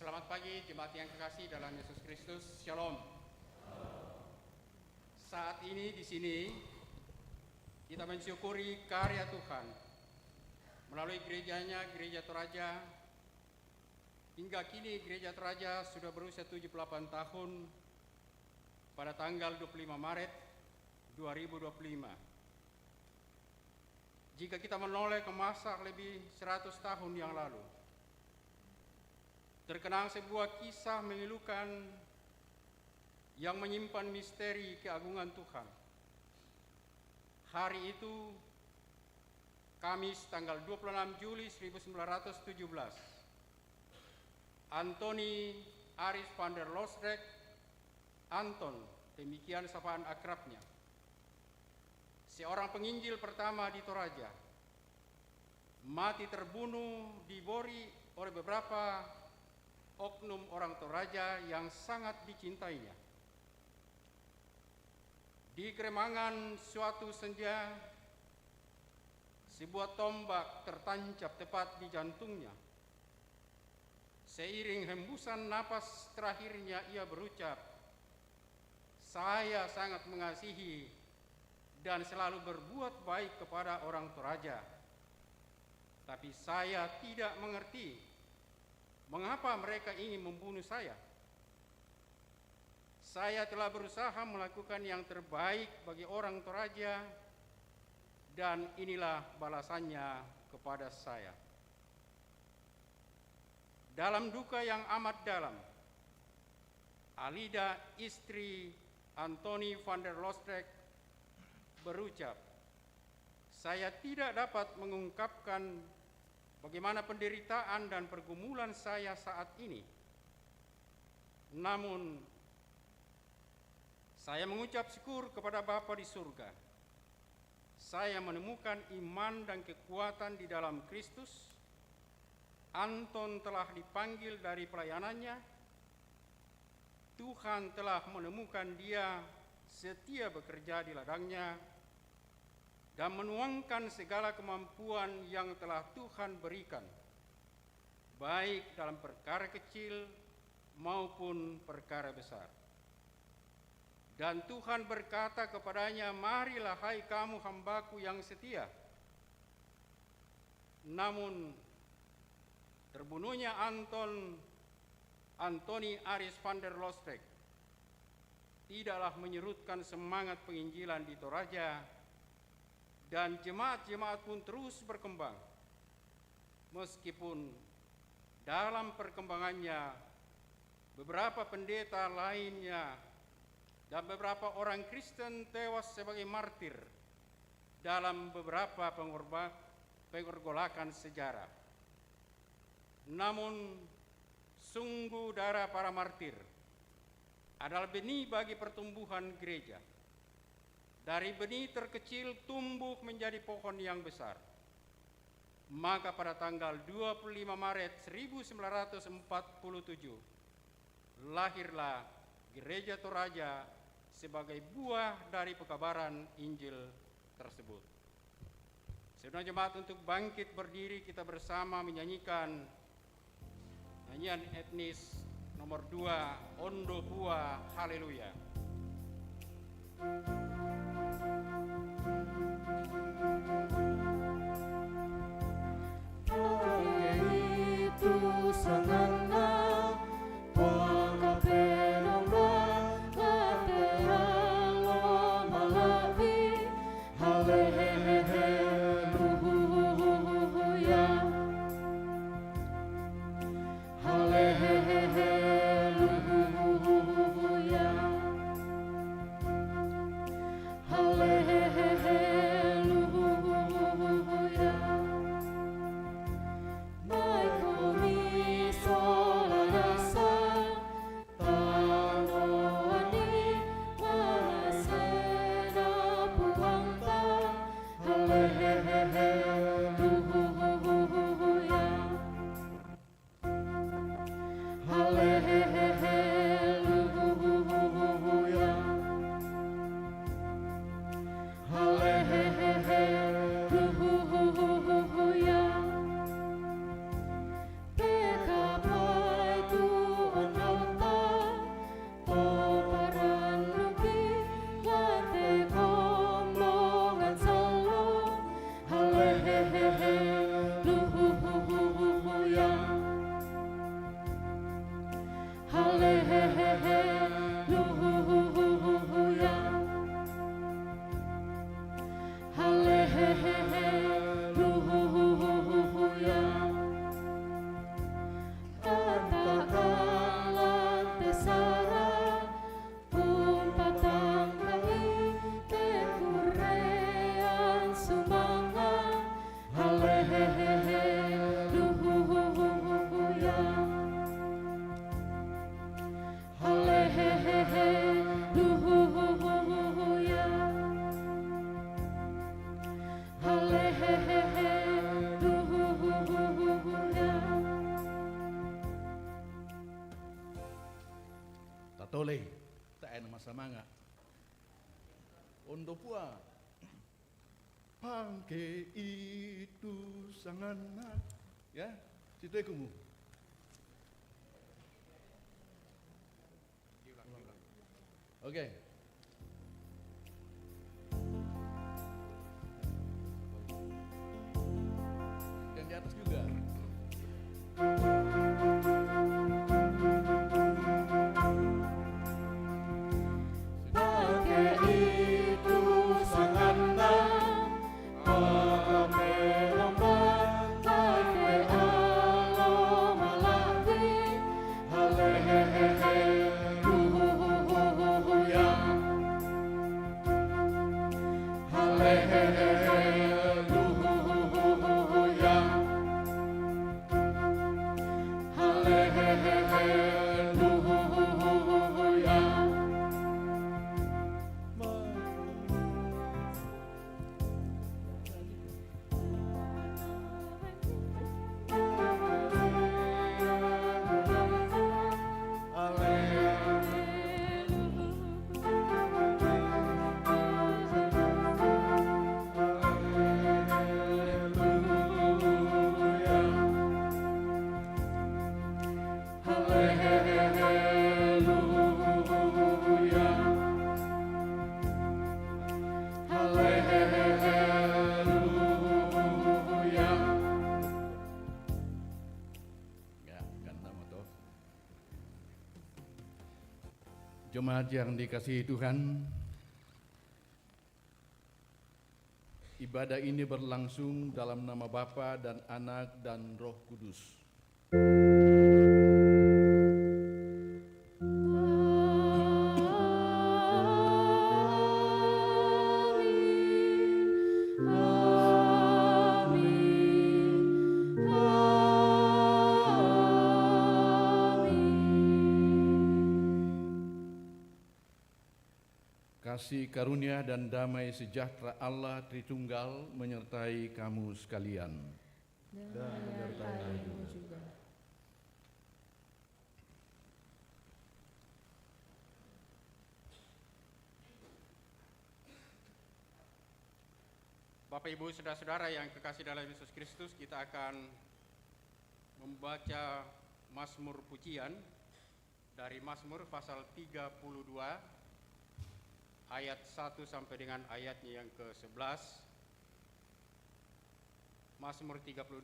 Selamat pagi jemaat yang kekasih dalam Yesus Kristus. Shalom. Saat ini di sini kita mensyukuri karya Tuhan melalui gerejanya, Gereja Toraja. Hingga kini Gereja Toraja sudah berusia 78 tahun pada tanggal 25 Maret 2025. Jika kita menoleh ke masa lebih 100 tahun yang lalu, terkenang sebuah kisah memilukan yang menyimpan misteri keagungan Tuhan. Hari itu, Kamis tanggal 26 Juli 1917, Antoni Aris van der Loosdrecht, Anton, demikian sapaan akrabnya, seorang penginjil pertama di Toraja, mati terbunuh di Bori oleh beberapa oknum orang Toraja yang sangat dicintainya. Di Kremangan suatu senja, sebuah tombak tertancap tepat di jantungnya. Seiring hembusan napas terakhirnya ia berucap, "Saya sangat mengasihi dan selalu berbuat baik kepada orang Toraja. Tapi saya tidak mengerti mengapa mereka ingin membunuh saya. Saya telah berusaha melakukan yang terbaik bagi orang Toraja, dan inilah balasannya kepada saya." Dalam duka yang amat dalam, Alida, istri Antoni van der Loosdrecht, berucap, "Saya tidak dapat mengungkapkan bagaimana penderitaan dan pergumulan saya saat ini. Namun, saya mengucap syukur kepada Bapa di surga. Saya menemukan iman dan kekuatan di dalam Kristus. Anton telah dipanggil dari pelayanannya. Tuhan telah menemukan dia setia bekerja di ladangnya dan menuangkan segala kemampuan yang telah Tuhan berikan, baik dalam perkara kecil maupun perkara besar. Dan Tuhan berkata kepadanya, 'Marilah hai kamu hambaku yang setia.' Namun terbunuhnya Antoni Aris van der Loosdrecht tidaklah menyurutkan semangat penginjilan di Toraja, dan jemaat-jemaat pun terus berkembang. Meskipun dalam perkembangannya beberapa pendeta lainnya dan beberapa orang Kristen tewas sebagai martir dalam beberapa pengorgolakan sejarah. Namun sungguh darah para martir adalah benih bagi pertumbuhan gereja. Dari benih terkecil tumbuh menjadi pohon yang besar. Maka pada tanggal 25 Maret 1947, lahirlah Gereja Toraja sebagai buah dari pekabaran Injil tersebut. Saudara jemaat, untuk bangkit berdiri, kita bersama menyanyikan nyanyian etnis nomor 2, Ondo Bua Haleluya. Itu sanana wala peromba lateralo malabi haleluya haleluya Ondopua. Pangke itu sangat ya, citekumu. Oke. Yang di atas juga. Jemaat yang dikasihi Tuhan, ibadah ini berlangsung dalam nama Bapa dan Anak dan Roh Kudus. Kasih karunia dan damai sejahtera Allah Tritunggal menyertai kamu sekalian. Dan menyertai-Mu juga. Bapak Ibu saudara-saudara yang kekasih dalam Yesus Kristus, kita akan membaca Mazmur pujian dari Mazmur pasal 32 ayat 1 sampai dengan ayatnya yang ke-11. Mazmur 32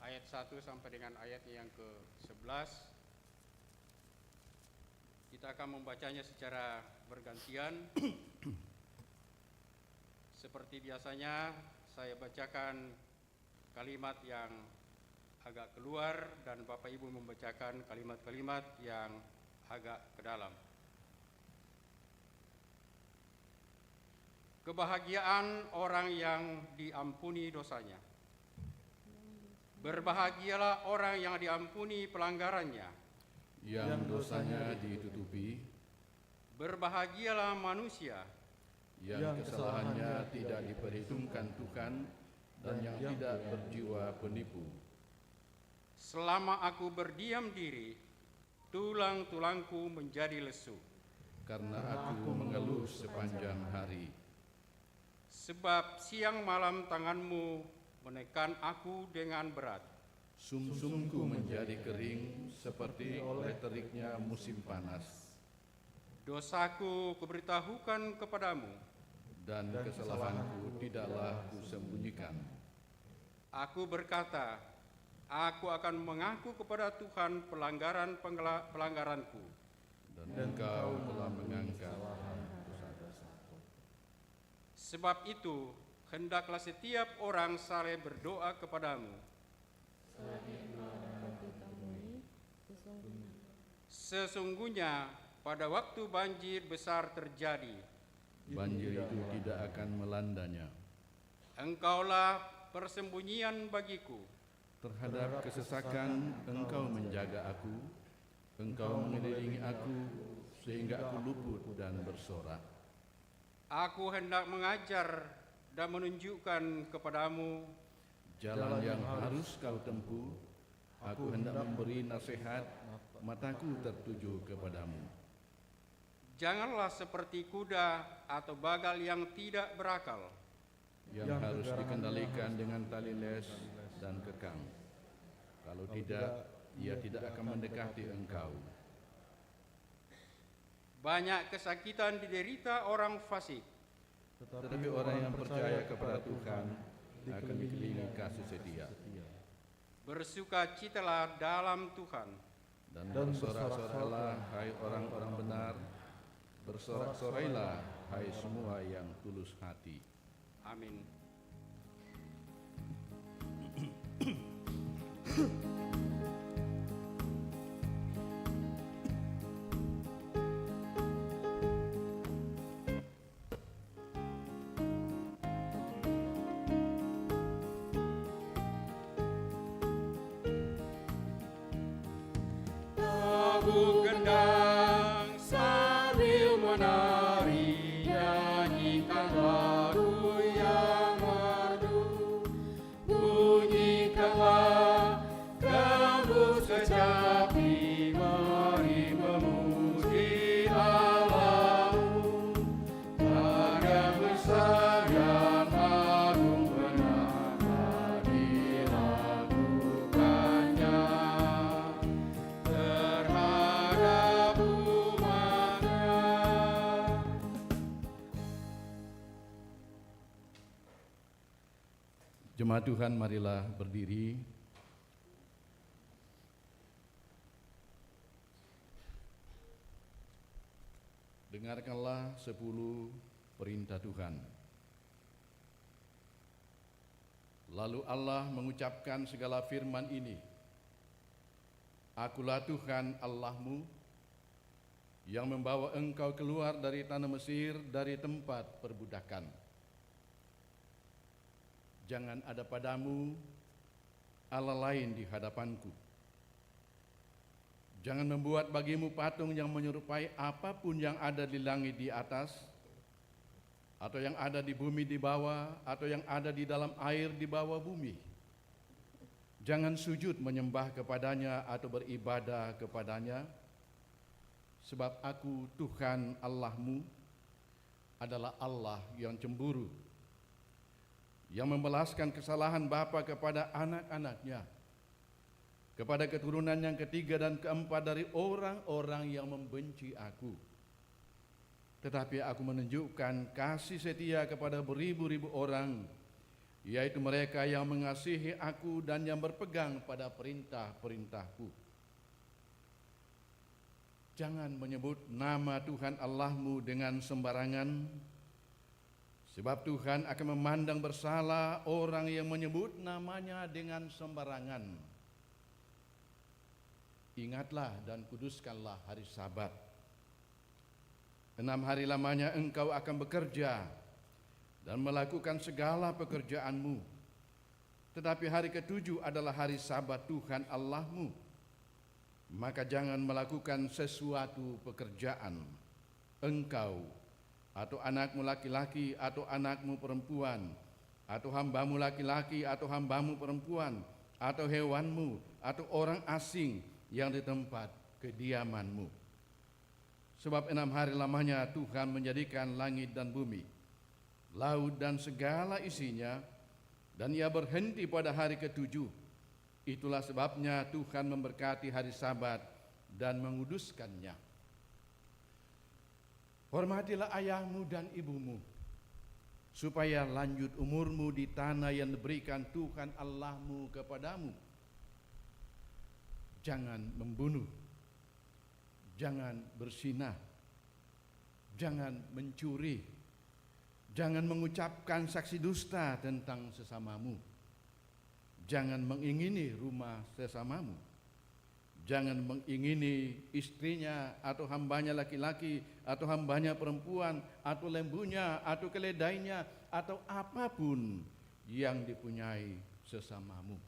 ayat 1 sampai dengan ayatnya yang ke-11. Kita akan membacanya secara bergantian. Seperti biasanya saya bacakan kalimat yang agak keluar dan Bapak Ibu membacakan kalimat-kalimat yang agak ke dalam. Kebahagiaan orang yang diampuni dosanya. Berbahagialah orang yang diampuni pelanggarannya, yang dosanya ditutupi. Berbahagialah manusia yang kesalahannya tidak diperhitungkan Tuhan dan yang tidak berjiwa penipu. Selama aku berdiam diri, tulang-tulangku menjadi lesu, karena aku mengeluh sepanjang hari. Sebab siang malam tanganmu menekan aku dengan berat. Sumsumku menjadi kering seperti oleh teriknya musim panas. Dosaku kuberitahukan kepadamu, dan kesalahanku tidaklah kusembunyikan. Aku berkata, aku akan mengaku kepada Tuhan pelanggaranku. Dan Engkau telah mengangkat. Sebab itu, hendaklah setiap orang saleh berdoa kepadamu. Sesungguhnya pada waktu banjir besar terjadi, banjir itu tidak akan melandanya. Engkaulah persembunyian bagiku. Terhadap kesesakan Engkau menjaga aku. Engkau mengelilingi aku sehingga aku luput dan bersorak. Aku hendak mengajar dan menunjukkan kepadamu jalan yang harus kau tempuh. Aku hendak memberi nasihat, mataku tertuju kepadamu. Janganlah seperti kuda atau bagal yang tidak berakal, yang harus dikendalikan dengan tali les dan kekang. Kalau tidak, ia tidak akan mendekati engkau. Banyak kesakitan diderita orang fasik, Tetapi orang yang percaya kepada Tuhan akan dikelilingi kasih setia. bersukacitalah dalam Tuhan. Dan bersorak-sorailah hai orang-orang benar, bersorak-sorailah hai semua yang tulus hati. Amin. Tabuh gendang sambil menari, nyanyikan lagu yang merdu. Bunyikanlah gambus kecapi, mari memuji Allahmu. Karya besar yang agung benar dilakukannya terhadap umatnya. Jemaat Tuhan, marilah berdiri. Dengarkanlah 10 perintah Tuhan. Lalu Allah mengucapkan segala firman ini. Akulah Tuhan Allahmu yang membawa engkau keluar dari tanah Mesir, dari tempat perbudakan. Jangan ada padamu Allah lain di hadapanku. Jangan membuat bagimu patung yang menyerupai apapun yang ada di langit di atas, atau yang ada di bumi di bawah, atau yang ada di dalam air di bawah bumi. Jangan sujud menyembah kepadanya atau beribadah kepadanya, sebab aku Tuhan Allahmu adalah Allah yang cemburu, yang membalaskan kesalahan bapa kepada anak-anaknya, kepada keturunan yang ketiga dan keempat dari orang-orang yang membenci aku. Tetapi aku menunjukkan kasih setia kepada beribu-ribu orang, yaitu mereka yang mengasihi aku dan yang berpegang pada perintah-perintahku. Jangan menyebut nama Tuhan Allahmu dengan sembarangan, sebab Tuhan akan memandang bersalah orang yang menyebut namanya dengan sembarangan. Ingatlah dan kuduskanlah hari Sabat. 6 hari lamanya engkau akan bekerja dan melakukan segala pekerjaanmu. Tetapi hari ke-7 adalah hari Sabat Tuhan Allahmu. Maka jangan melakukan sesuatu pekerjaan, engkau atau anakmu laki-laki atau anakmu perempuan, atau hambamu laki-laki atau hambamu perempuan, atau hewanmu, atau orang asing yang di tempat kediamanmu. Sebab 6 hari lamanya Tuhan menjadikan langit dan bumi, laut dan segala isinya, dan ia berhenti pada hari ke-7. Itulah sebabnya Tuhan memberkati hari Sabat dan menguduskannya. Hormatilah ayahmu dan ibumu, supaya lanjut umurmu di tanah yang diberikan Tuhan Allahmu kepadamu. Jangan membunuh, jangan berzinah, jangan mencuri, jangan mengucapkan saksi dusta tentang sesamamu, jangan mengingini rumah sesamamu, jangan mengingini istrinya atau hambanya laki-laki atau hambanya perempuan atau lembunya atau keledainya atau apapun yang dipunyai sesamamu.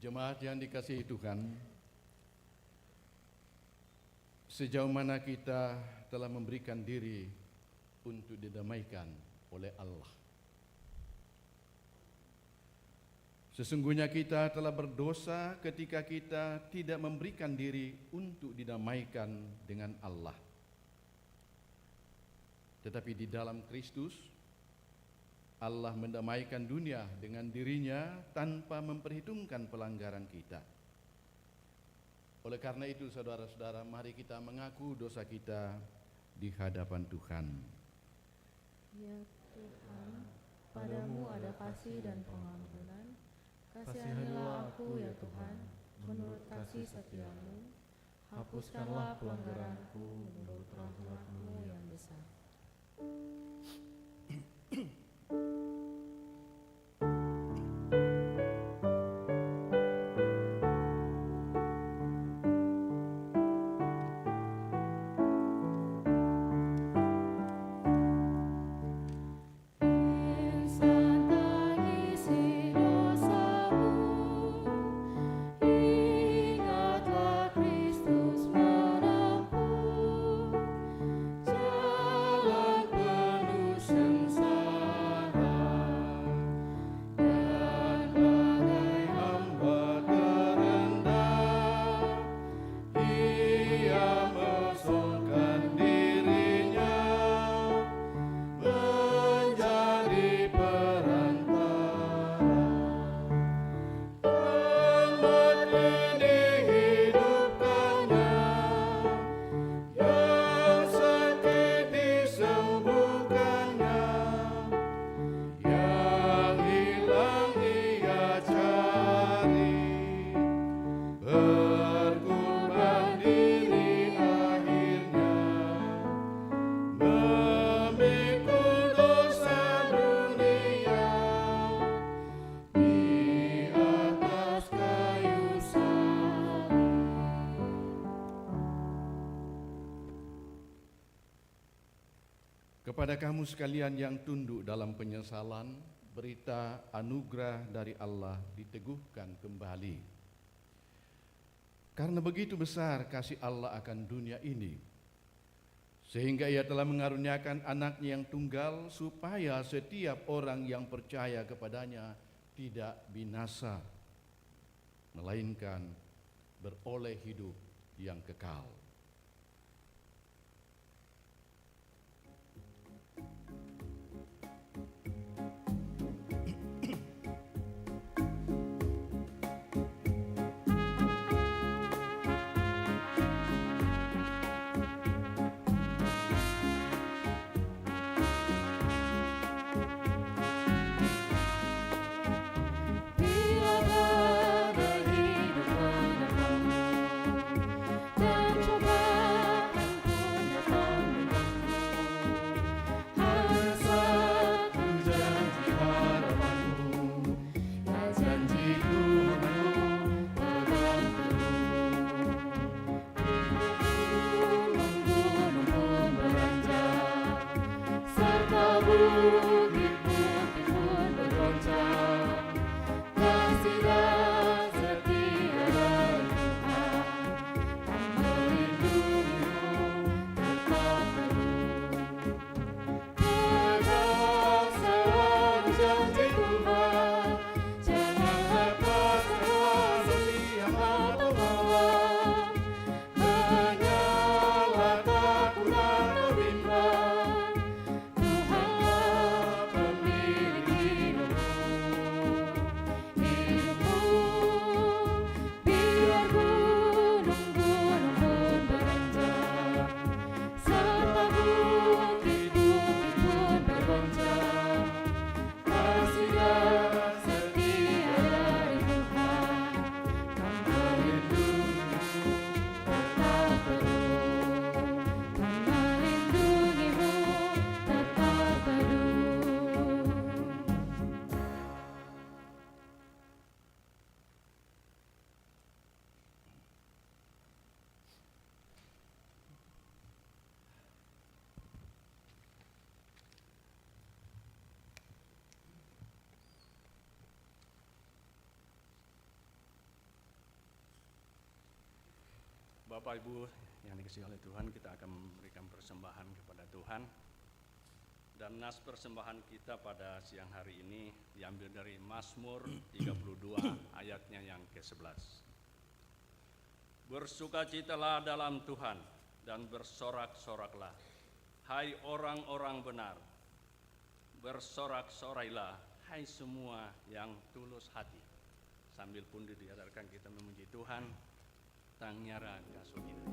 Jemaat yang dikasihi Tuhan, sejauh mana kita telah memberikan diri untuk didamaikan oleh Allah. Sesungguhnya kita telah berdosa ketika kita tidak memberikan diri untuk didamaikan dengan Allah. Tetapi di dalam Kristus, Allah mendamaikan dunia dengan dirinya tanpa memperhitungkan pelanggaran kita. Oleh karena itu, saudara-saudara, mari kita mengaku dosa kita di hadapan Tuhan. Ya Tuhan, padamu ada kasih dan pengampunan. Kasihanilah aku ya Tuhan, menurut kasih setiamu. Hapuskanlah pelanggaranku menurut rahmat-Mu yang besar. Kepada kamu sekalian yang tunduk dalam penyesalan, berita anugerah dari Allah diteguhkan kembali. Karena begitu besar kasih Allah akan dunia ini, sehingga Ia telah mengaruniakan anaknya yang tunggal, supaya setiap orang yang percaya kepadanya tidak binasa, melainkan beroleh hidup yang kekal. Bila badai hidup menerpamu dan coba Bapak Ibu yang dikasihi oleh Tuhan, kita akan memberikan persembahan kepada Tuhan. Dan nas persembahan kita pada siang hari ini diambil dari Mazmur 32 ayatnya yang ke-11. Bersukacitalah dalam Tuhan dan bersorak-soraklah, hai orang-orang benar. Bersorak-sorailah, hai semua yang tulus hati. Sambil pun diadarkan kita memuji Tuhan, Tangyara Kasugina.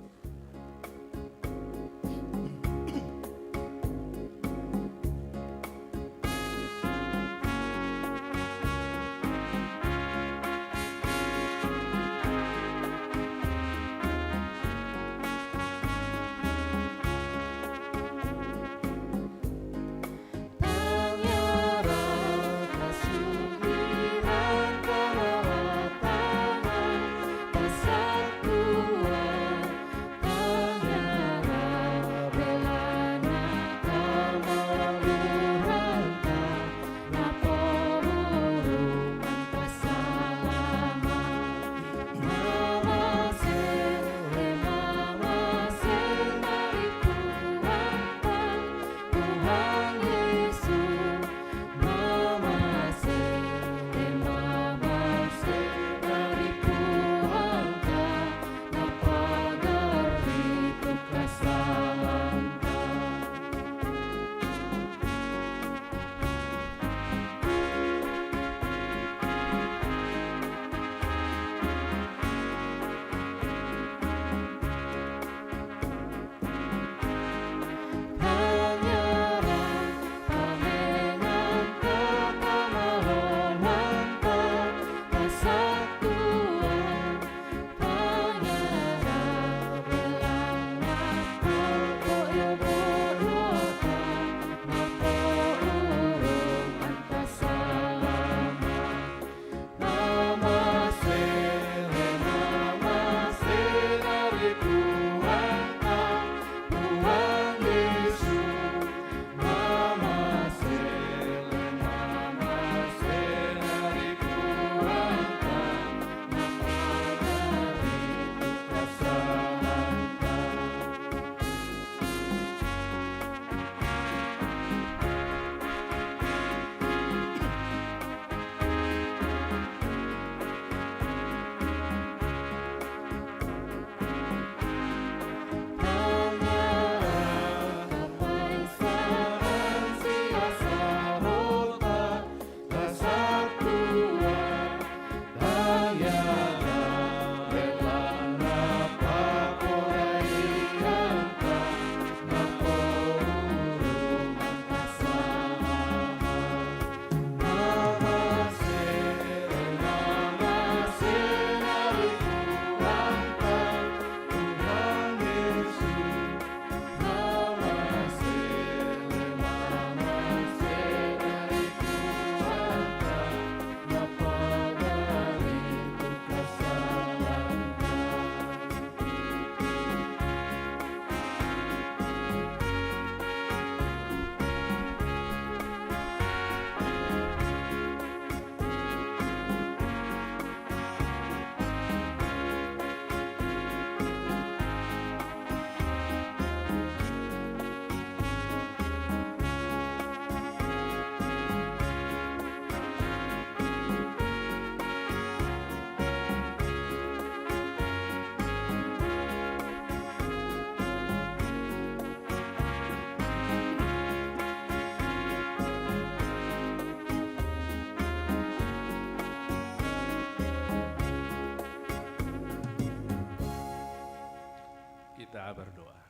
Kita berdoa.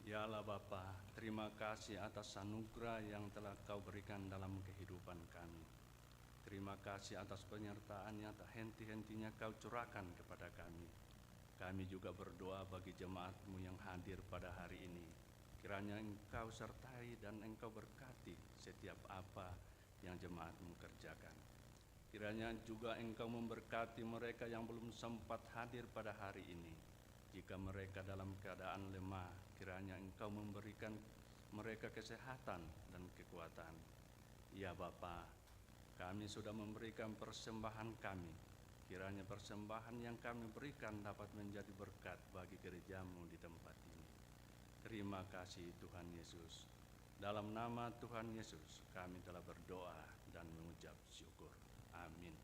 Ya Allah Bapa, terima kasih atas anugerah yang telah Kau berikan dalam kehidupan kami. Terima kasih atas penyertaan yang tak henti-hentinya Kau curahkan kepada kami. Kami juga berdoa bagi jemaat-Mu yang hadir pada hari ini. Kiranya Engkau sertai dan Engkau berkati setiap apa yang jemaat-Mu kerjakan. Kiranya juga Engkau memberkati mereka yang belum sempat hadir pada hari ini. Jika mereka dalam keadaan lemah, kiranya Engkau memberikan mereka kesehatan dan kekuatan. Ya Bapa, kami sudah memberikan persembahan kami. Kiranya persembahan yang kami berikan dapat menjadi berkat bagi gereja-Mu di tempat ini. Terima kasih Tuhan Yesus. Dalam nama Tuhan Yesus kami telah berdoa dan mengucap syukur. Amin.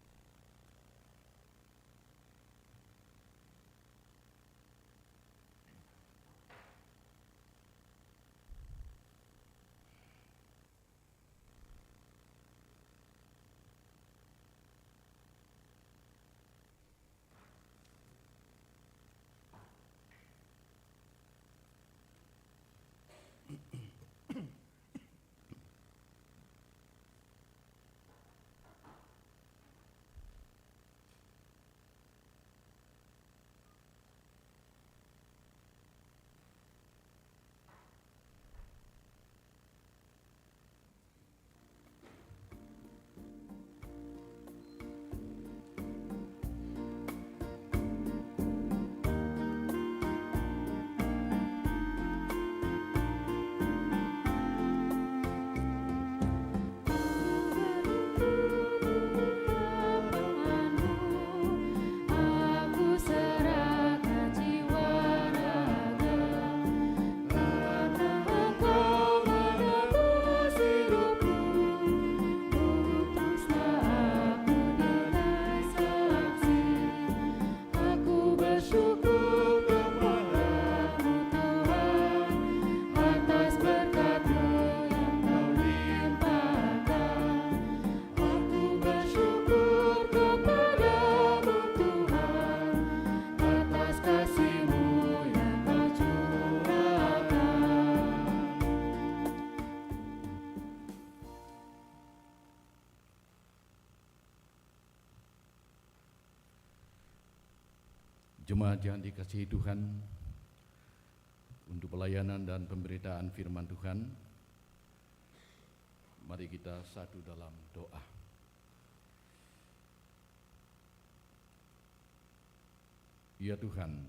Jemaat yang dikasihi Tuhan, untuk pelayanan dan pemberitaan firman Tuhan, mari kita satu dalam doa. Ya Tuhan,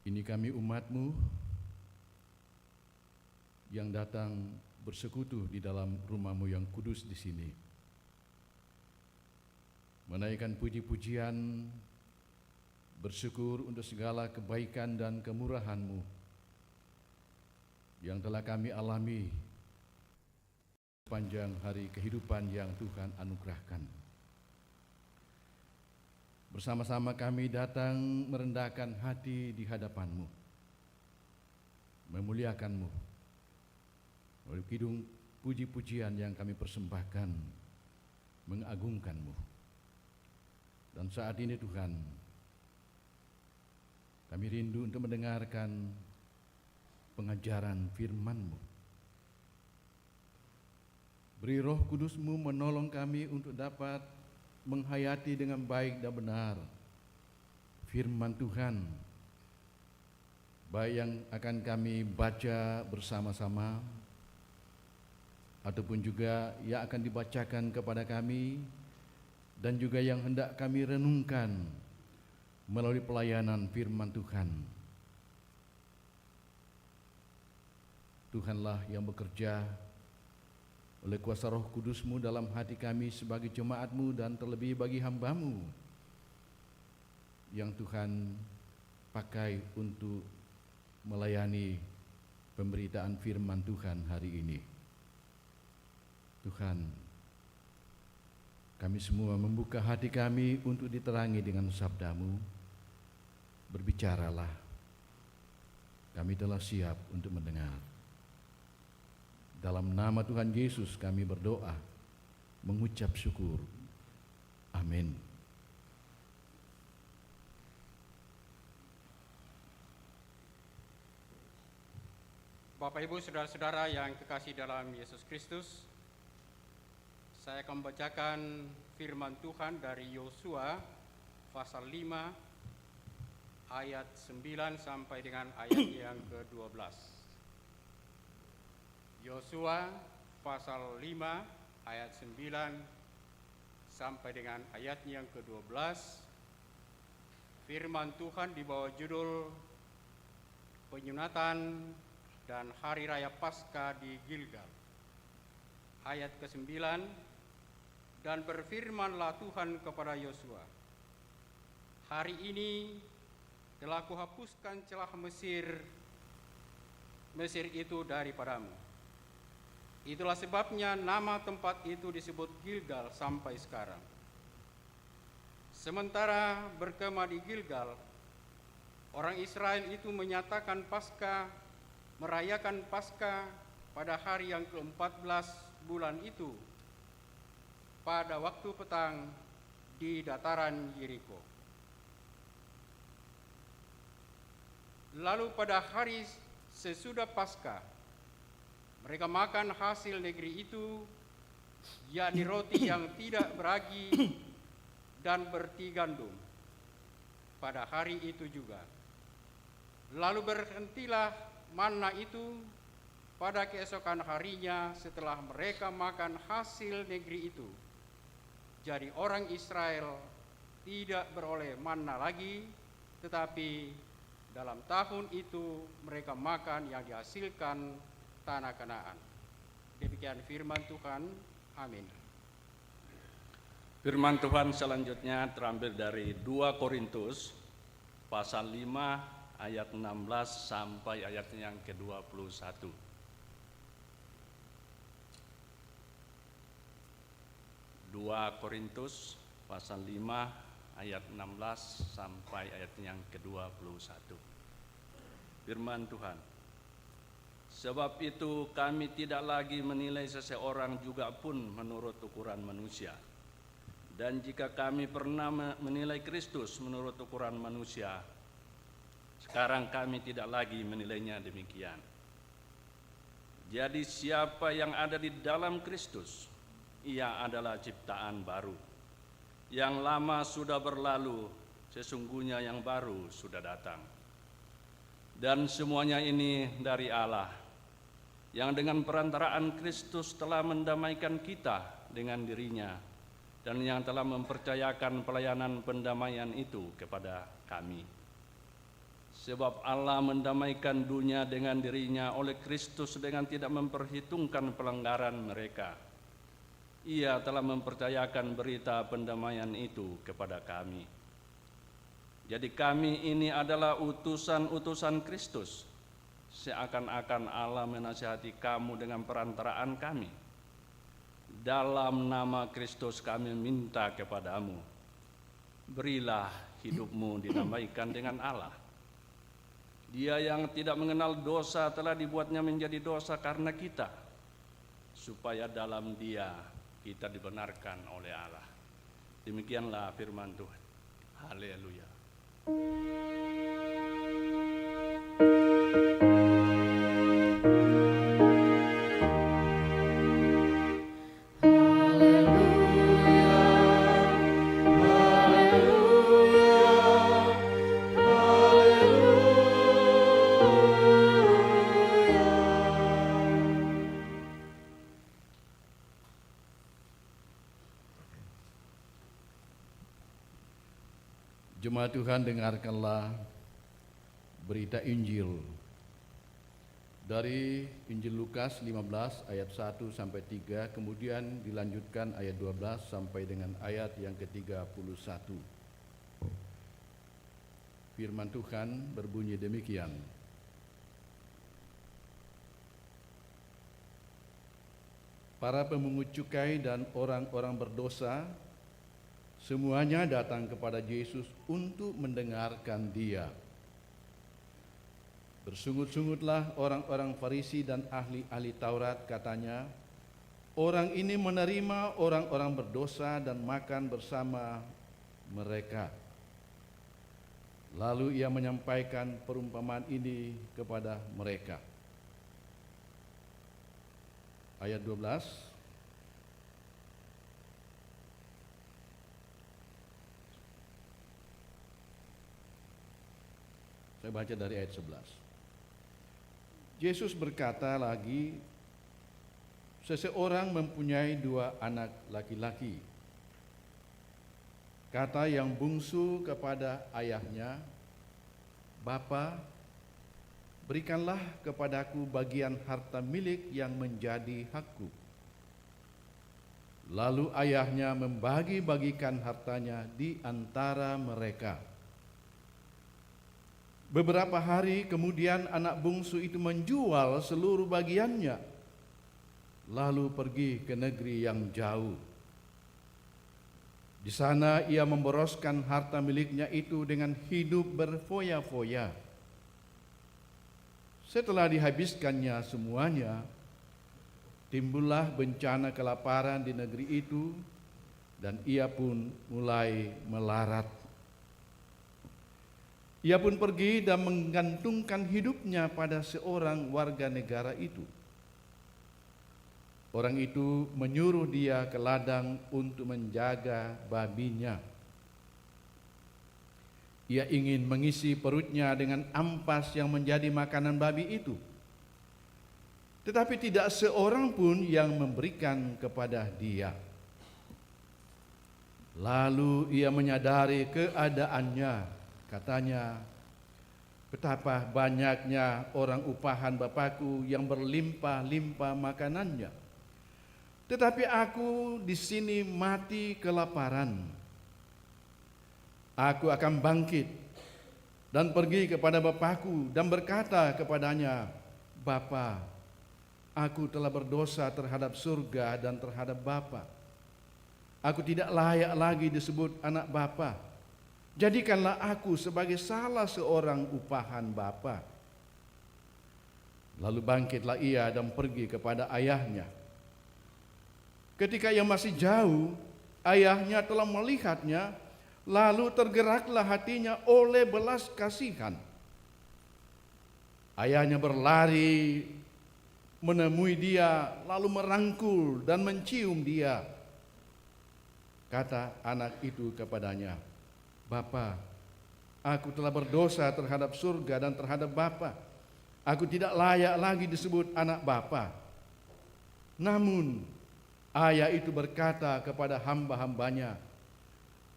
ini kami umat-Mu yang datang bersekutu di dalam rumah-Mu yang kudus di sini, menaikkan puji-pujian, bersyukur untuk segala kebaikan dan kemurahan-Mu yang telah kami alami sepanjang hari kehidupan yang Tuhan anugerahkan. Bersama-sama kami datang merendahkan hati di hadapan-Mu, memuliakan-Mu, melalui kidung puji-pujian yang kami persembahkan, mengagungkan-Mu. Dan saat ini Tuhan, kami rindu untuk mendengarkan pengajaran firman-Mu. Beri Roh Kudus-Mu menolong kami untuk dapat menghayati dengan baik dan benar firman Tuhan, baik yang akan kami baca bersama-sama ataupun juga yang akan dibacakan kepada kami, dan juga yang hendak kami renungkan melalui pelayanan firman Tuhan. Tuhanlah yang bekerja oleh kuasa Roh Kudus-Mu dalam hati kami sebagai jemaat-Mu, dan terlebih bagi hamba-Mu yang Tuhan pakai untuk melayani pemberitaan firman Tuhan hari ini. Tuhan, kami semua membuka hati kami untuk diterangi dengan sabda-Mu. Berbicaralah, kami telah siap untuk mendengar. Dalam nama Tuhan Yesus kami berdoa, mengucap syukur. Amin. Bapak Ibu Saudara-saudara yang kekasih dalam Yesus Kristus, saya akan membacakan firman Tuhan dari Yosua pasal 5 ayat 9 sampai dengan ayat yang ke-12. Yosua pasal 5 ayat 9 sampai dengan ayat yang ke-12. Firman Tuhan di bawah judul Penyunatan dan Hari Raya Paskah di Gilgal. Ayat ke-9, Dan berfirmanlah Tuhan kepada Yosua, hari ini telah kuhapuskan celah Mesir itu daripadamu. Itulah sebabnya nama tempat itu disebut Gilgal sampai sekarang. Sementara berkemah di Gilgal, orang Israel itu merayakan Paskah pada hari yang ke-14 bulan itu, pada waktu petang di dataran Yeriko. Lalu pada hari sesudah Paskah, mereka makan hasil negeri itu, yakni roti yang tidak beragi dan berti gandum, pada hari itu juga. Lalu berhentilah manna itu pada keesokan harinya setelah mereka makan hasil negeri itu. Jadi orang Israel tidak beroleh manna lagi, tetapi dalam tahun itu mereka makan yang dihasilkan tanah Kanaan. Demikian firman Tuhan. Amin. Firman Tuhan selanjutnya terambil dari 2 Korintus pasal 5 ayat 16 sampai ayat yang ke-21. 2 Korintus pasal 5 ayat 16 sampai ayat yang ke-21. Firman Tuhan, sebab itu kami tidak lagi menilai seseorang juga pun menurut ukuran manusia. Dan jika kami pernah menilai Kristus menurut ukuran manusia, sekarang kami tidak lagi menilainya demikian. Jadi siapa yang ada di dalam Kristus, ia adalah ciptaan baru. Yang lama sudah berlalu, sesungguhnya yang baru sudah datang. Dan semuanya ini dari Allah, yang dengan perantaraan Kristus telah mendamaikan kita dengan dirinya, dan yang telah mempercayakan pelayanan pendamaian itu kepada kami. Sebab Allah mendamaikan dunia dengan dirinya oleh Kristus dengan tidak memperhitungkan pelanggaran mereka. Ia telah mempercayakan berita pendamaian itu kepada kami. Jadi kami ini adalah utusan-utusan Kristus, seakan-akan Allah menasihati kamu dengan perantaraan kami. Dalam nama Kristus kami minta kepadamu, berilah hidupmu didamaikan dengan Allah. Dia yang tidak mengenal dosa telah dibuatnya menjadi dosa karena kita, supaya dalam Dia kita dibenarkan oleh Allah. Demikianlah firman Tuhan. Haleluya. Jemaat Tuhan, dengarkanlah berita Injil dari Injil Lukas 15 ayat 1 sampai 3, kemudian dilanjutkan ayat 12 sampai dengan ayat yang ke-31. Firman Tuhan berbunyi demikian. Para pemungut cukai dan orang-orang berdosa semuanya datang kepada Yesus untuk mendengarkan Dia. Bersungut-sungutlah orang-orang Farisi dan ahli-ahli Taurat, katanya, orang ini menerima orang-orang berdosa dan makan bersama mereka. Lalu ia menyampaikan perumpamaan ini kepada mereka. Ayat 12. Saya baca dari ayat 11. Yesus berkata lagi, seseorang mempunyai 2 anak laki-laki. Kata yang bungsu kepada ayahnya, Bapa, berikanlah kepadaku bagian harta milik yang menjadi hakku. Lalu ayahnya membagi-bagikan hartanya di antara mereka. Beberapa hari kemudian anak bungsu itu menjual seluruh bagiannya, lalu pergi ke negeri yang jauh. Di sana ia memboroskan harta miliknya itu dengan hidup berfoya-foya. Setelah dihabiskannya semuanya, timbullah bencana kelaparan di negeri itu, dan ia pun mulai melarat. Ia pun pergi dan menggantungkan hidupnya pada seorang warga negara itu. Orang itu menyuruh dia ke ladang untuk menjaga babinya. Ia ingin mengisi perutnya dengan ampas yang menjadi makanan babi itu. Tetapi tidak seorang pun yang memberikan kepada dia. Lalu ia menyadari keadaannya. Katanya, betapa banyaknya orang upahan Bapakku yang berlimpah-limpah makanannya. Tetapi aku di sini mati kelaparan. Aku akan bangkit dan pergi kepada Bapakku dan berkata kepadanya, Bapa, aku telah berdosa terhadap surga dan terhadap Bapa. Aku tidak layak lagi disebut anak Bapa. Jadikanlah aku sebagai salah seorang upahan Bapa. Lalu bangkitlah ia dan pergi kepada ayahnya. Ketika ia masih jauh, ayahnya telah melihatnya, lalu tergeraklah hatinya oleh belas kasihan. Ayahnya berlari menemui dia, lalu merangkul dan mencium dia. Kata anak itu kepadanya, Bapa, aku telah berdosa terhadap surga dan terhadap Bapa. Aku tidak layak lagi disebut anak Bapa. Namun ayah itu berkata kepada hamba-hambanya,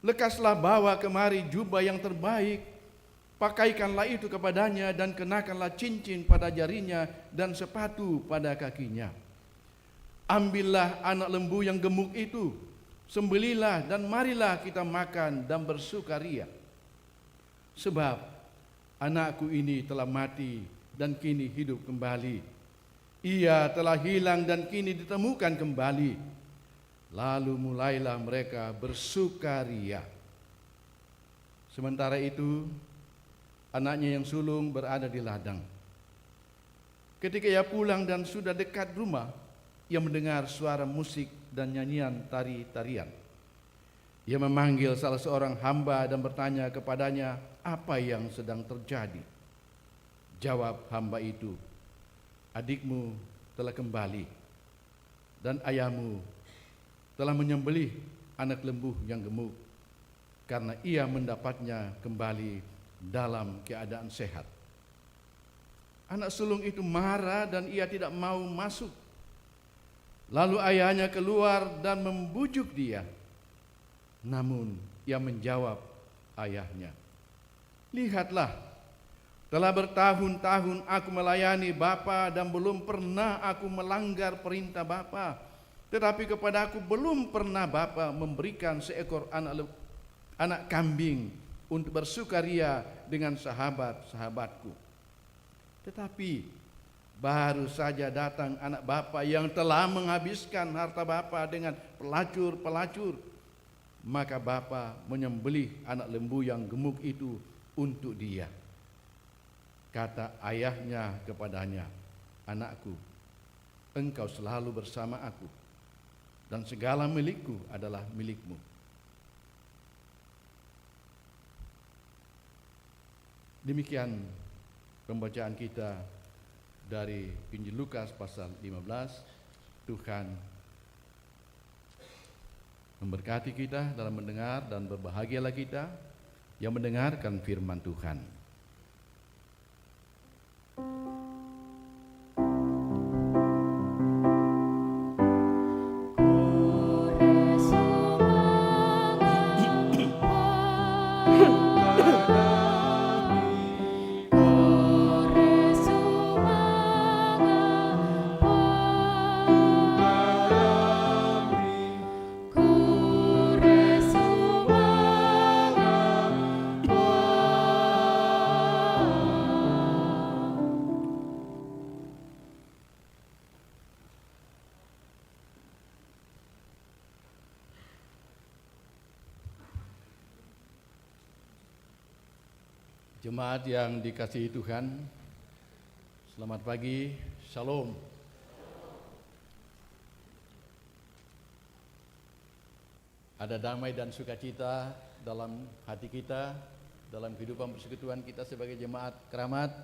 lekaslah bawa kemari jubah yang terbaik, pakaikanlah itu kepadanya dan kenakanlah cincin pada jarinya dan sepatu pada kakinya. Ambillah anak lembu yang gemuk itu, sembelilah dan marilah kita makan dan bersukaria. Sebab anakku ini telah mati dan kini hidup kembali. Ia telah hilang dan kini ditemukan kembali. Lalu mulailah mereka bersukaria. Sementara itu, anaknya yang sulung berada di ladang. Ketika ia pulang dan sudah dekat rumah, ia mendengar suara musik dan nyanyian tari-tarian. Ia memanggil salah seorang hamba dan bertanya kepadanya apa yang sedang terjadi. Jawab hamba itu, adikmu telah kembali dan ayahmu telah menyembelih anak lembu yang gemuk karena ia mendapatnya kembali dalam keadaan sehat. Anak sulung itu marah dan ia tidak mau masuk. Lalu ayahnya keluar dan membujuk dia. Namun ia menjawab ayahnya, lihatlah, telah bertahun-tahun aku melayani Bapa dan belum pernah aku melanggar perintah Bapa. Tetapi kepada aku belum pernah Bapa memberikan seekor anak kambing untuk bersukaria dengan sahabat-sahabatku. Tetapi baru saja datang anak Bapa yang telah menghabiskan harta Bapa dengan pelacur-pelacur. Maka Bapa menyembelih anak lembu yang gemuk itu untuk dia. Kata ayahnya kepadanya, anakku, engkau selalu bersama aku, dan segala milikku adalah milikmu. Demikian pembacaan kita dari Injil Lukas pasal 15. Tuhan memberkati kita dalam mendengar, dan berbahagialah kita yang mendengarkan firman Tuhan. Jemaat yang dikasihi Tuhan, selamat pagi, Shalom. Ada damai dan sukacita dalam hati kita, dalam kehidupan persekutuan kita sebagai jemaat Keramat.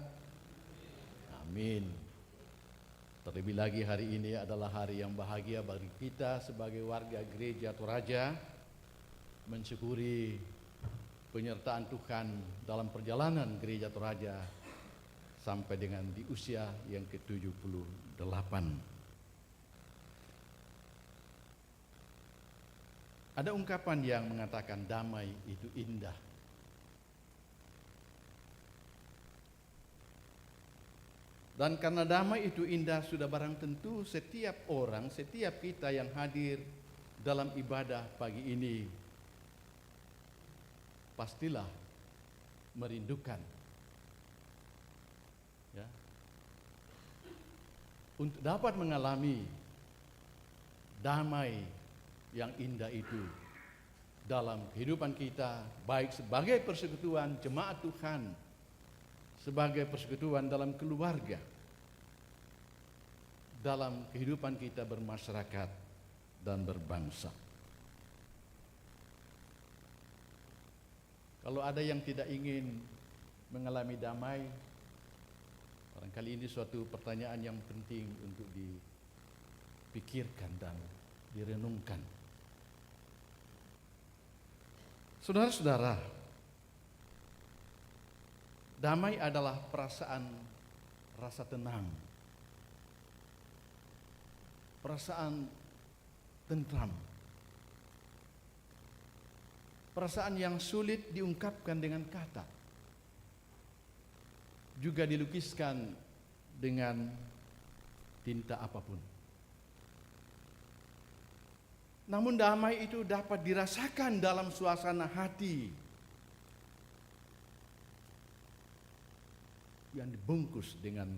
Amin. Terlebih lagi hari ini adalah hari yang bahagia bagi kita sebagai warga Gereja Toraja, mensyukuri penyertaan Tuhan dalam perjalanan Gereja Toraja sampai dengan di usia yang ke-78. Ada ungkapan yang mengatakan damai itu indah. Dan karena damai itu indah, sudah barang tentu setiap orang, setiap kita yang hadir dalam ibadah pagi ini pastilah merindukan, ya, untuk dapat mengalami damai yang indah itu dalam kehidupan kita, baik sebagai persekutuan jemaat Tuhan, sebagai persekutuan dalam keluarga, dalam kehidupan kita bermasyarakat dan berbangsa. Kalau ada yang tidak ingin mengalami damai, barangkali ini suatu pertanyaan yang penting untuk dipikirkan dan direnungkan. Saudara-saudara, damai adalah perasaan rasa tenang, perasaan tentram, perasaan yang sulit diungkapkan dengan kata, juga dilukiskan dengan tinta apapun. Namun damai itu dapat dirasakan dalam suasana hati yang dibungkus dengan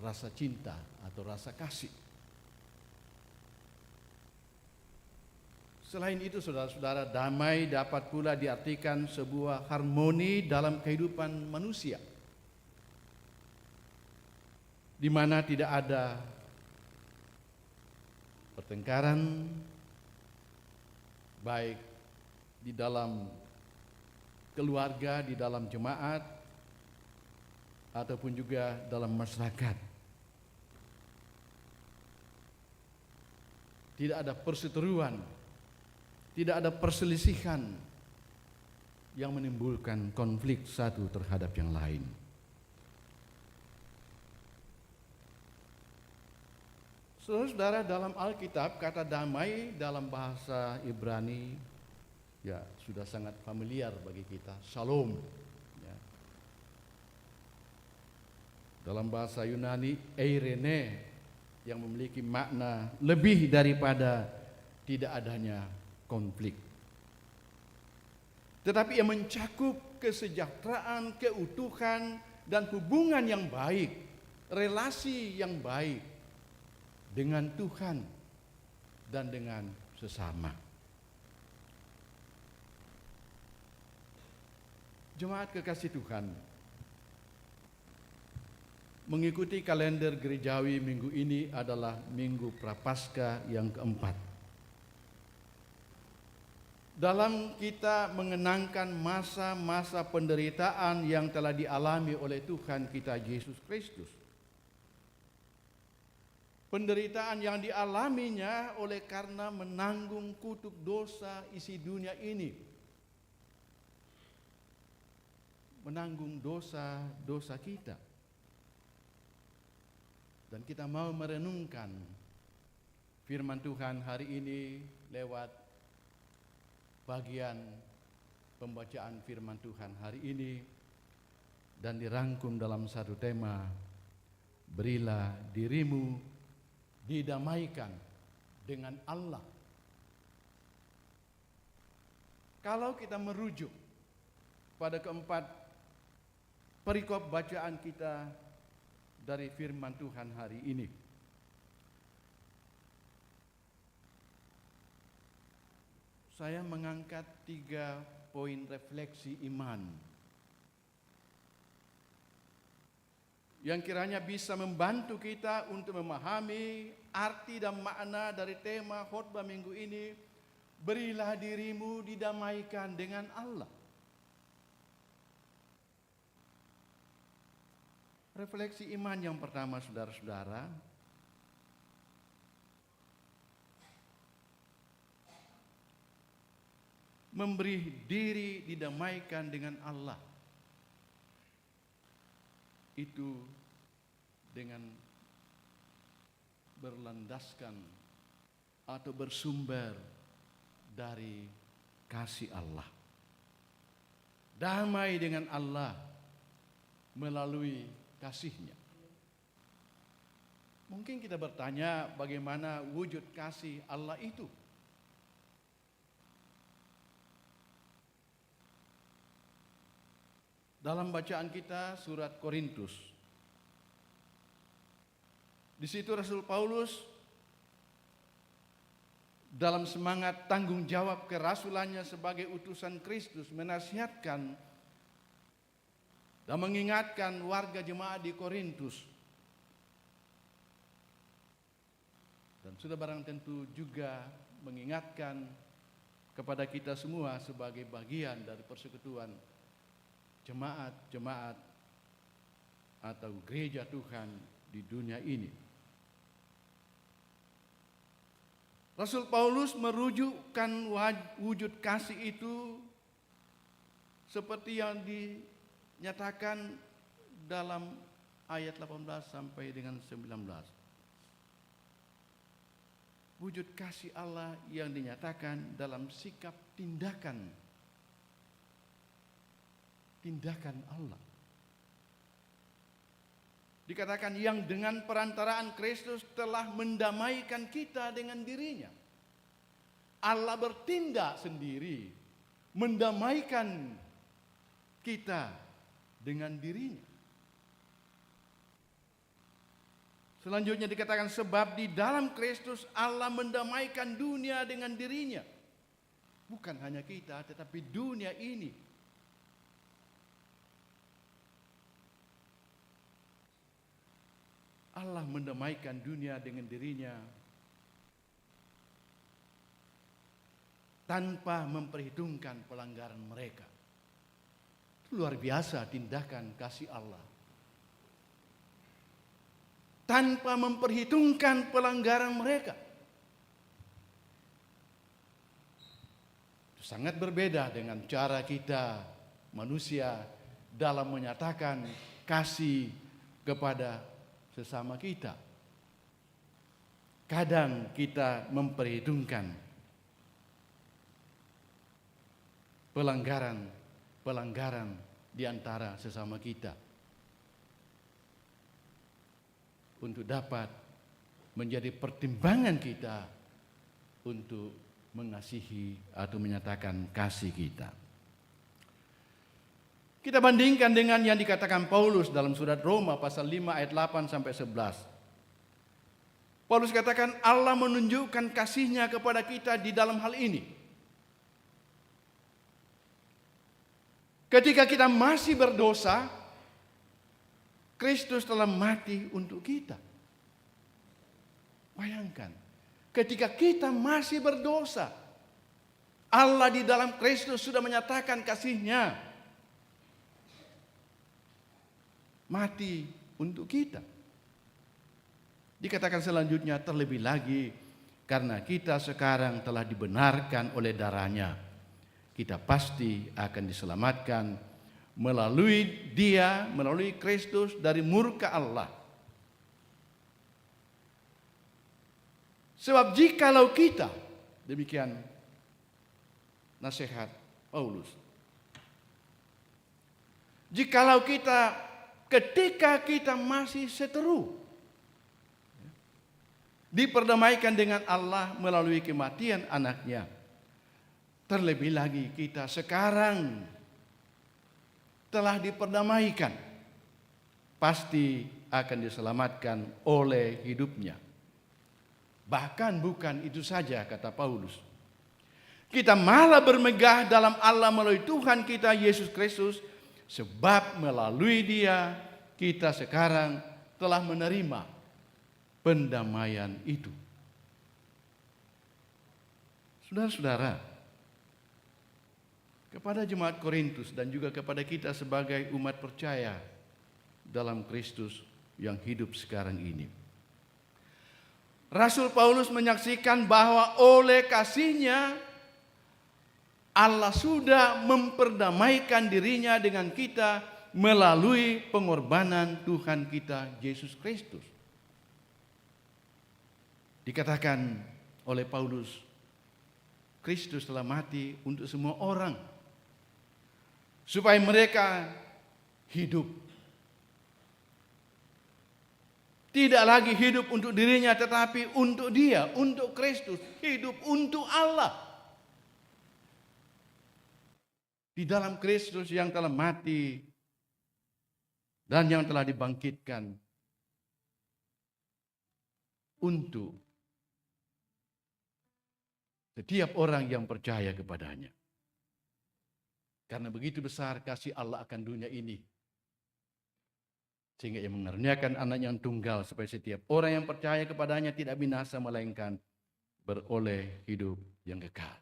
rasa cinta atau rasa kasih. Selain itu, saudara-saudara, damai dapat pula diartikan sebuah harmoni dalam kehidupan manusia, di mana tidak ada pertengkaran, baik di dalam keluarga, di dalam jemaat, ataupun juga dalam masyarakat. Tidak ada perseteruan, tidak ada perselisihan yang menimbulkan konflik satu terhadap yang lain. Saudara-saudara, dalam Alkitab kata damai dalam bahasa Ibrani ya sudah sangat familiar bagi kita, Shalom. Ya. Dalam bahasa Yunani, eirene, yang memiliki makna lebih daripada tidak adanya konflik, tetapi yang mencakup kesejahteraan, keutuhan, dan hubungan yang baik, relasi yang baik dengan Tuhan dan dengan sesama. Jemaat kekasih Tuhan, mengikuti kalender gerejawi minggu ini adalah Minggu Prapaskah yang keempat. Dalam kita mengenangkan masa-masa penderitaan yang telah dialami oleh Tuhan kita Yesus Kristus. Penderitaan yang dialaminya oleh karena menanggung kutuk dosa isi dunia ini. Menanggung dosa-dosa kita. Dan kita mau merenungkan firman Tuhan hari ini lewat bagian pembacaan firman Tuhan hari ini, dan dirangkum dalam satu tema, berilah dirimu didamaikan dengan Allah. Kalau kita merujuk pada keempat perikop bacaan kita dari firman Tuhan hari ini, saya mengangkat 3 poin refleksi iman yang kiranya bisa membantu kita untuk memahami arti dan makna dari tema khotbah minggu ini, berilah dirimu didamaikan dengan Allah. Refleksi iman yang pertama, saudara-saudara, memberi diri didamaikan dengan Allah. Itu dengan berlandaskan atau bersumber dari kasih Allah. Damai dengan Allah melalui kasih-Nya. Mungkin kita bertanya, bagaimana wujud kasih Allah itu? Dalam bacaan kita surat Korintus, di situ Rasul Paulus dalam semangat tanggung jawab kerasulannya sebagai utusan Kristus menasihatkan dan mengingatkan warga jemaat di Korintus, dan sudah barang tentu juga mengingatkan kepada kita semua sebagai bagian dari persekutuan jemaat-jemaat atau gereja Tuhan di dunia ini. Rasul Paulus merujukkan wujud kasih itu seperti yang dinyatakan dalam ayat 18 sampai dengan 19. Wujud kasih Allah yang dinyatakan dalam sikap tindakan Allah. Dikatakan yang dengan perantaraan Kristus telah mendamaikan kita dengan dirinya. Allah bertindak sendiri mendamaikan kita dengan dirinya. Selanjutnya dikatakan sebab di dalam Kristus Allah mendamaikan dunia dengan dirinya. Bukan hanya kita tetapi dunia ini. Allah mendamaikan dunia dengan dirinya tanpa memperhitungkan pelanggaran mereka. Luar biasa tindakan kasih Allah. Tanpa memperhitungkan pelanggaran mereka. Sangat berbeda dengan cara kita manusia dalam menyatakan kasih kepada sesama kita. Kadang kita memperhitungkan pelanggaran di antara sesama kita untuk dapat menjadi pertimbangan kita untuk mengasihi atau menyatakan kasih kita. Kita bandingkan dengan yang dikatakan Paulus dalam surat Roma pasal 5 ayat 8 sampai 11. Paulus katakan Allah menunjukkan kasih-Nya kepada kita di dalam hal ini. Ketika kita masih berdosa, Kristus telah mati untuk kita. Bayangkan, ketika kita masih berdosa, Allah di dalam Kristus sudah menyatakan kasih-Nya. Mati untuk kita. Dikatakan selanjutnya terlebih lagi karena kita sekarang telah dibenarkan oleh darah-Nya, kita pasti akan diselamatkan melalui Dia, melalui Kristus dari murka Allah. Sebab jikalau kita, demikian nasihat Paulus, jikalau kita ketika kita masih seteru diperdamaikan dengan Allah melalui kematian anaknya, terlebih lagi kita sekarang telah diperdamaikan, pasti akan diselamatkan oleh hidupnya. Bahkan bukan itu saja, kata Paulus, kita malah bermegah dalam Allah melalui Tuhan kita Yesus Kristus, sebab melalui Dia kita sekarang telah menerima pendamaian itu. Saudara-saudara, kepada jemaat Korintus dan juga kepada kita sebagai umat percaya dalam Kristus yang hidup sekarang ini, Rasul Paulus menyaksikan bahwa oleh kasih-Nya Allah sudah memperdamaikan dirinya dengan kita melalui pengorbanan Tuhan kita Yesus Kristus. Dikatakan oleh Paulus, Kristus telah mati untuk semua orang, supaya mereka hidup. Tidak lagi hidup untuk dirinya, tetapi untuk Dia, untuk Kristus, hidup untuk Allah. Di dalam Kristus yang telah mati dan yang telah dibangkitkan untuk setiap orang yang percaya kepadanya. Karena begitu besar kasih Allah akan dunia ini, sehingga Ia mengaruniakan anaknya yang tunggal, supaya setiap orang yang percaya kepadanya tidak binasa, melainkan beroleh hidup yang kekal.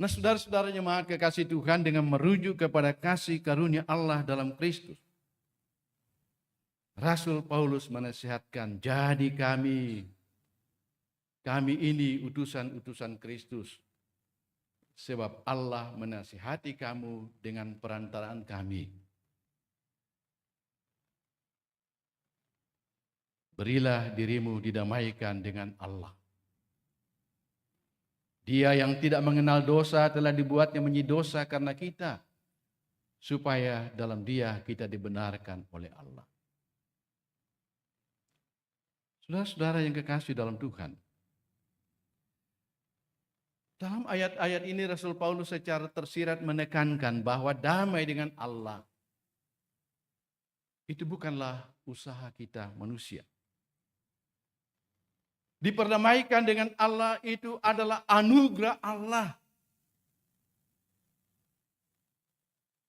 Nah, saudara-saudara jemaat kekasih Tuhan, dengan merujuk kepada kasih karunia Allah dalam Kristus, Rasul Paulus menasihatkan, jadi kami ini utusan-utusan Kristus, sebab Allah menasihati kamu dengan perantaraan kami. Berilah dirimu didamaikan dengan Allah. Dia yang tidak mengenal dosa telah dibuatnya menjadi dosa karena kita, supaya dalam Dia kita dibenarkan oleh Allah. Saudara-saudara yang kekasih dalam Tuhan, dalam ayat-ayat ini Rasul Paulus secara tersirat menekankan bahwa damai dengan Allah itu bukanlah usaha kita manusia. Diperdamaikan dengan Allah itu adalah anugerah Allah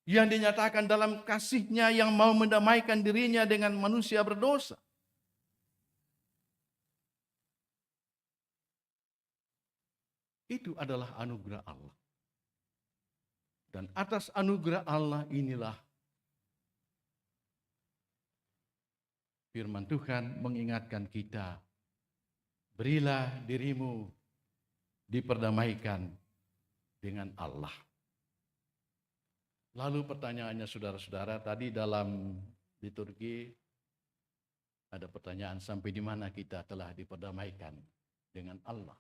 yang dinyatakan dalam kasih-Nya yang mau mendamaikan dirinya dengan manusia berdosa. Itu adalah anugerah Allah. Dan atas anugerah Allah inilah firman Tuhan mengingatkan kita, berilah dirimu diperdamaikan dengan Allah. Lalu pertanyaannya saudara-saudara, tadi dalam liturgi ada pertanyaan, sampai di mana kita telah diperdamaikan dengan Allah?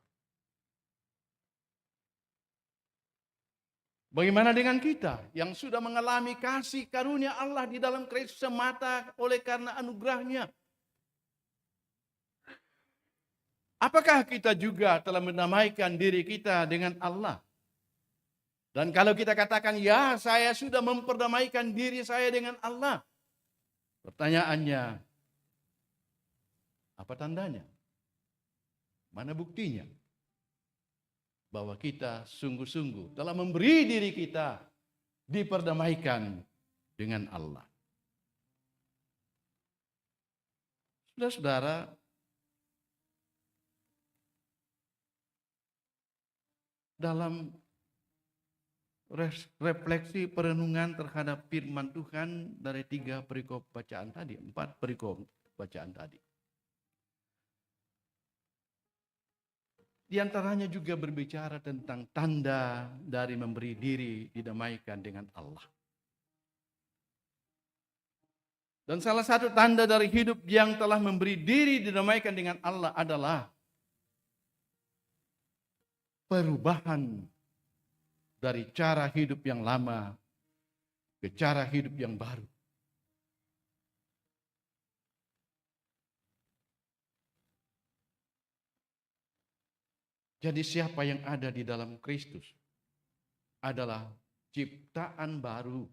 Bagaimana dengan kita yang sudah mengalami kasih karunia Allah di dalam Kristus semata oleh karena anugerah-Nya? Apakah kita juga telah mendamaikan diri kita dengan Allah? Dan kalau kita katakan, ya saya sudah memperdamaikan diri saya dengan Allah, pertanyaannya, apa tandanya? Mana buktinya? Bahwa kita sungguh-sungguh telah memberi diri kita diperdamaikan dengan Allah. Saudara-saudara, dalam refleksi perenungan terhadap firman Tuhan dari 3 perikop bacaan tadi, 4 perikop bacaan tadi, di antaranya juga berbicara tentang tanda dari memberi diri didamaikan dengan Allah. Dan salah satu tanda dari hidup yang telah memberi diri didamaikan dengan Allah adalah perubahan dari cara hidup yang lama ke cara hidup yang baru. Jadi siapa yang ada di dalam Kristus adalah ciptaan baru.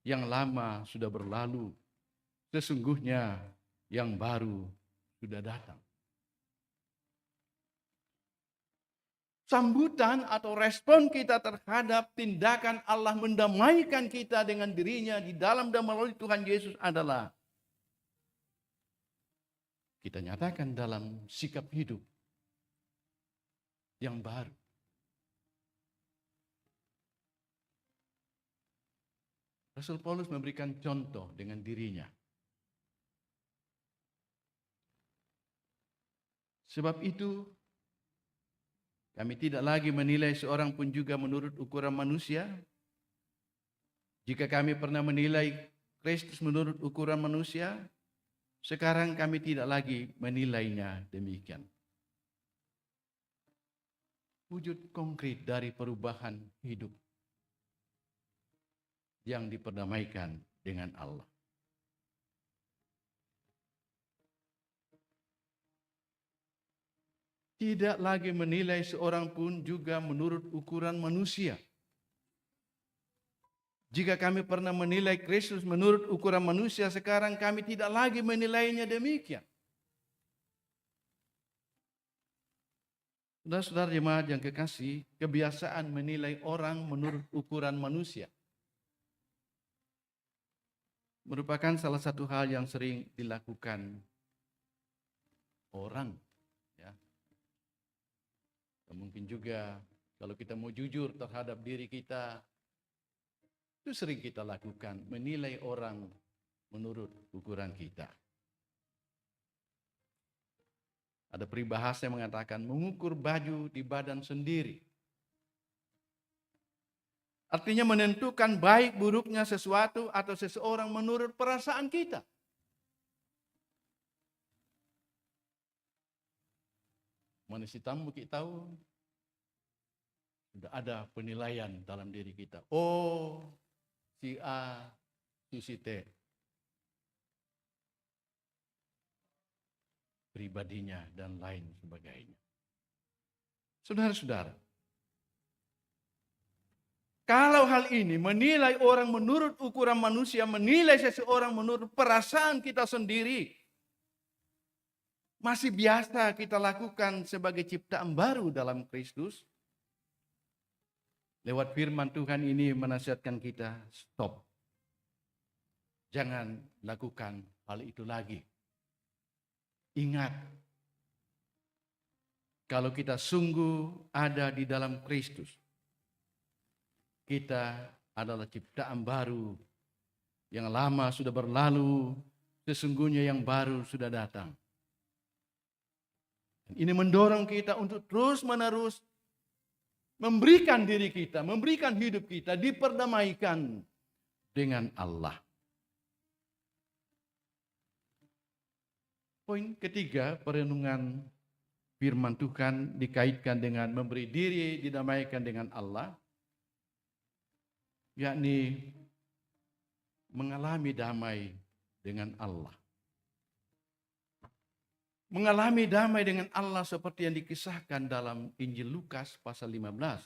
Yang lama sudah berlalu, sesungguhnya yang baru sudah datang. sambutan atau respon kita terhadap tindakan Allah mendamaikan kita dengan dirinya di dalam dan melalui Tuhan Yesus adalah kita nyatakan dalam sikap hidup yang baru. Rasul Paulus memberikan contoh dengan dirinya. Sebab itu, kami tidak lagi menilai seorang pun juga menurut ukuran manusia. Jika kami pernah menilai Kristus menurut ukuran manusia, sekarang kami tidak lagi menilainya demikian. Wujud konkret dari perubahan hidup yang diperdamaikan dengan Allah. Tidak lagi menilai seorang pun juga menurut ukuran manusia. Jika kami pernah menilai Kristus menurut ukuran manusia, sekarang kami tidak lagi menilainya demikian. Saudara-saudara jemaat yang kekasih, kebiasaan menilai orang menurut ukuran manusia merupakan salah satu hal yang sering dilakukan orang. Ya. Dan mungkin juga kalau kita mau jujur terhadap diri kita, itu sering kita lakukan, menilai orang menurut ukuran kita. Ada peribahasa yang mengatakan mengukur baju di badan sendiri. Artinya menentukan baik buruknya sesuatu atau seseorang menurut perasaan kita. Mana si tamu kita tahu, sudah ada penilaian dalam diri kita. Oh, si A, si T. Pribadinya dan lain sebagainya. Saudara-saudara, kalau hal ini menilai orang menurut ukuran manusia, menilai seseorang menurut perasaan kita sendiri, masih biasa kita lakukan sebagai ciptaan baru dalam Kristus. Lewat firman Tuhan ini menasihatkan kita, stop. Jangan lakukan hal itu lagi. Ingat, kalau kita sungguh ada di dalam Kristus, kita adalah ciptaan baru. Yang lama sudah berlalu, sesungguhnya yang baru sudah datang. Ini mendorong kita untuk terus-menerus memberikan diri kita, memberikan hidup kita, diperdamaikan dengan Allah. Poin ketiga, perenungan firman Tuhan dikaitkan dengan memberi diri didamaikan dengan Allah, yakni mengalami damai dengan Allah. Mengalami damai dengan Allah seperti yang dikisahkan dalam Injil Lukas pasal 15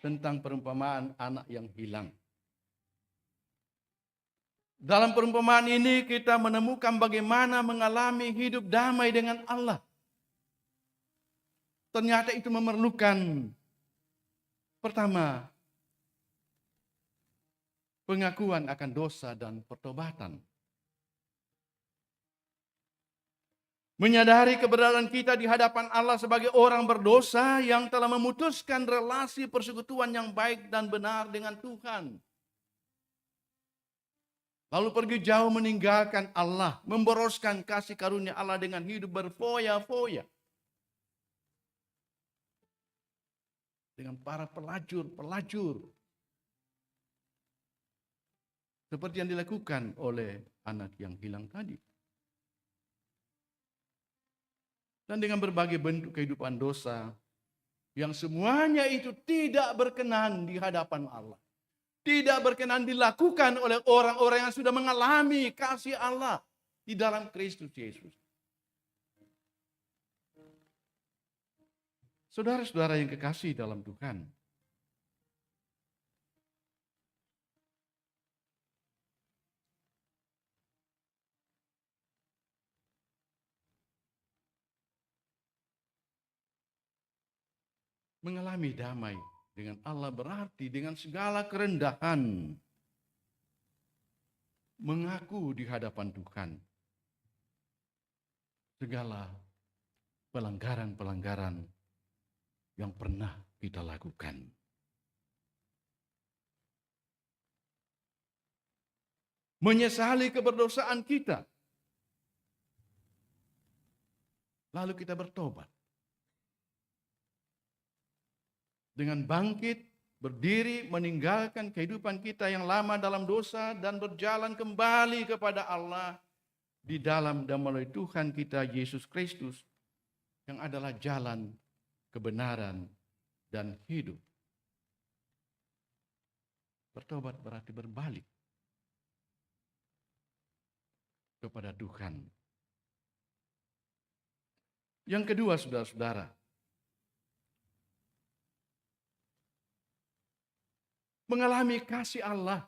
tentang perumpamaan anak yang hilang. Dalam perumpamaan ini kita menemukan bagaimana mengalami hidup damai dengan Allah. Ternyata itu memerlukan pertama, pengakuan akan dosa dan pertobatan. Menyadari keberadaan kita di hadapan Allah sebagai orang berdosa yang telah memutuskan relasi persekutuan yang baik dan benar dengan Tuhan. Lalu pergi jauh meninggalkan Allah, memboroskan kasih karunia Allah dengan hidup berfoya-foya. Dengan para pelacur-pelacur. Seperti yang dilakukan oleh anak yang hilang tadi. Dan dengan berbagai bentuk kehidupan dosa yang semuanya itu tidak berkenan di hadapan Allah. Tidak berkenan dilakukan oleh orang-orang yang sudah mengalami kasih Allah di dalam Kristus Yesus. Saudara-saudara yang kekasih dalam Tuhan, Mengalami damai dengan Allah berarti dengan segala kerendahan mengaku di hadapan Tuhan segala pelanggaran-pelanggaran yang pernah kita lakukan. Menyesali keberdosaan kita. Lalu kita bertobat. Dengan bangkit, berdiri, meninggalkan kehidupan kita yang lama dalam dosa dan berjalan kembali kepada Allah di dalam dan melalui Tuhan kita Yesus Kristus yang adalah jalan, kebenaran, dan hidup. Bertobat berarti berbalik kepada Tuhan. Yang kedua, saudara-saudara, mengalami kasih Allah.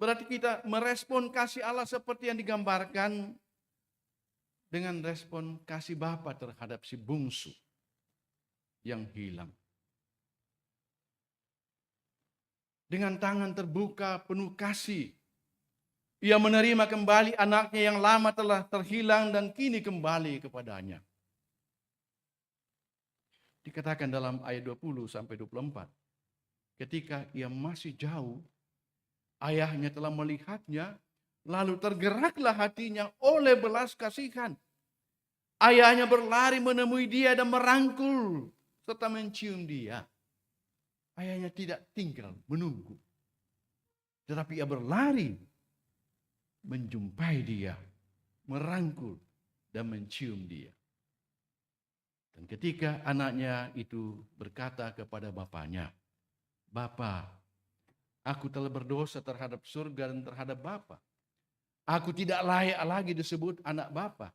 Berarti kita merespon kasih Allah seperti yang digambarkan dengan respon kasih Bapa terhadap si bungsu yang hilang. Dengan tangan terbuka penuh kasih, ia menerima kembali anaknya yang lama telah terhilang dan kini kembali kepadanya. Dikatakan dalam ayat 20 sampai 24, ketika ia masih jauh, ayahnya telah melihatnya, lalu tergeraklah hatinya oleh belas kasihan. Ayahnya berlari menemui dia dan merangkul serta mencium dia. Ayahnya tidak tinggal menunggu, tetapi ia berlari menjumpai dia, merangkul dan mencium dia. Dan ketika anaknya itu berkata kepada bapaknya, "Bapa, aku telah berdosa terhadap surga dan terhadap Bapa. Aku tidak layak lagi disebut anak Bapa."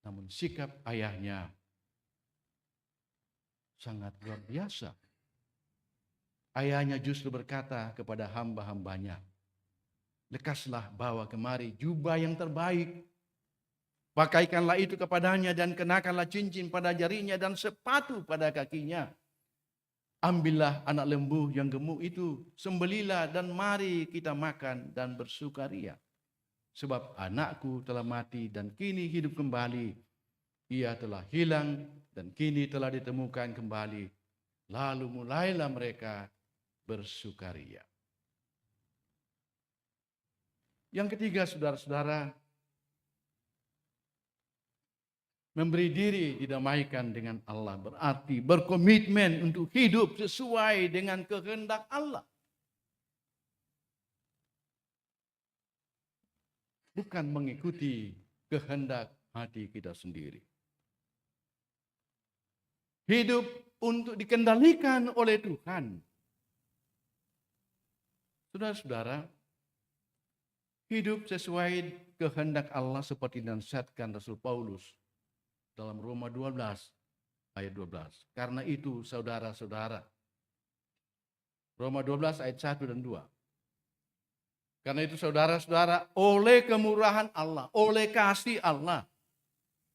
Namun sikap ayahnya sangat luar biasa. Ayahnya justru berkata kepada hamba-hambanya, "Lekaslah bawa kemari jubah yang terbaik. Pakaikanlah itu kepadanya dan kenakanlah cincin pada jarinya dan sepatu pada kakinya. Ambillah anak lembu yang gemuk itu, sembelilah dan mari kita makan dan bersukaria. Sebab anakku telah mati dan kini hidup kembali. Ia telah hilang dan kini telah ditemukan kembali." Lalu mulailah mereka bersukaria. Yang ketiga, saudara-saudara, memberi diri didamaikan dengan Allah berarti berkomitmen untuk hidup sesuai dengan kehendak Allah. Bukan mengikuti kehendak hati kita sendiri. Hidup untuk dikendalikan oleh Tuhan. Saudara-saudara, hidup sesuai kehendak Allah seperti dinasihatkan Rasul Paulus dalam Roma 12 ayat 12. Karena itu saudara-saudara, Roma 12 ayat 1 dan 2. Karena itu saudara-saudara, oleh kemurahan Allah, oleh kasih Allah,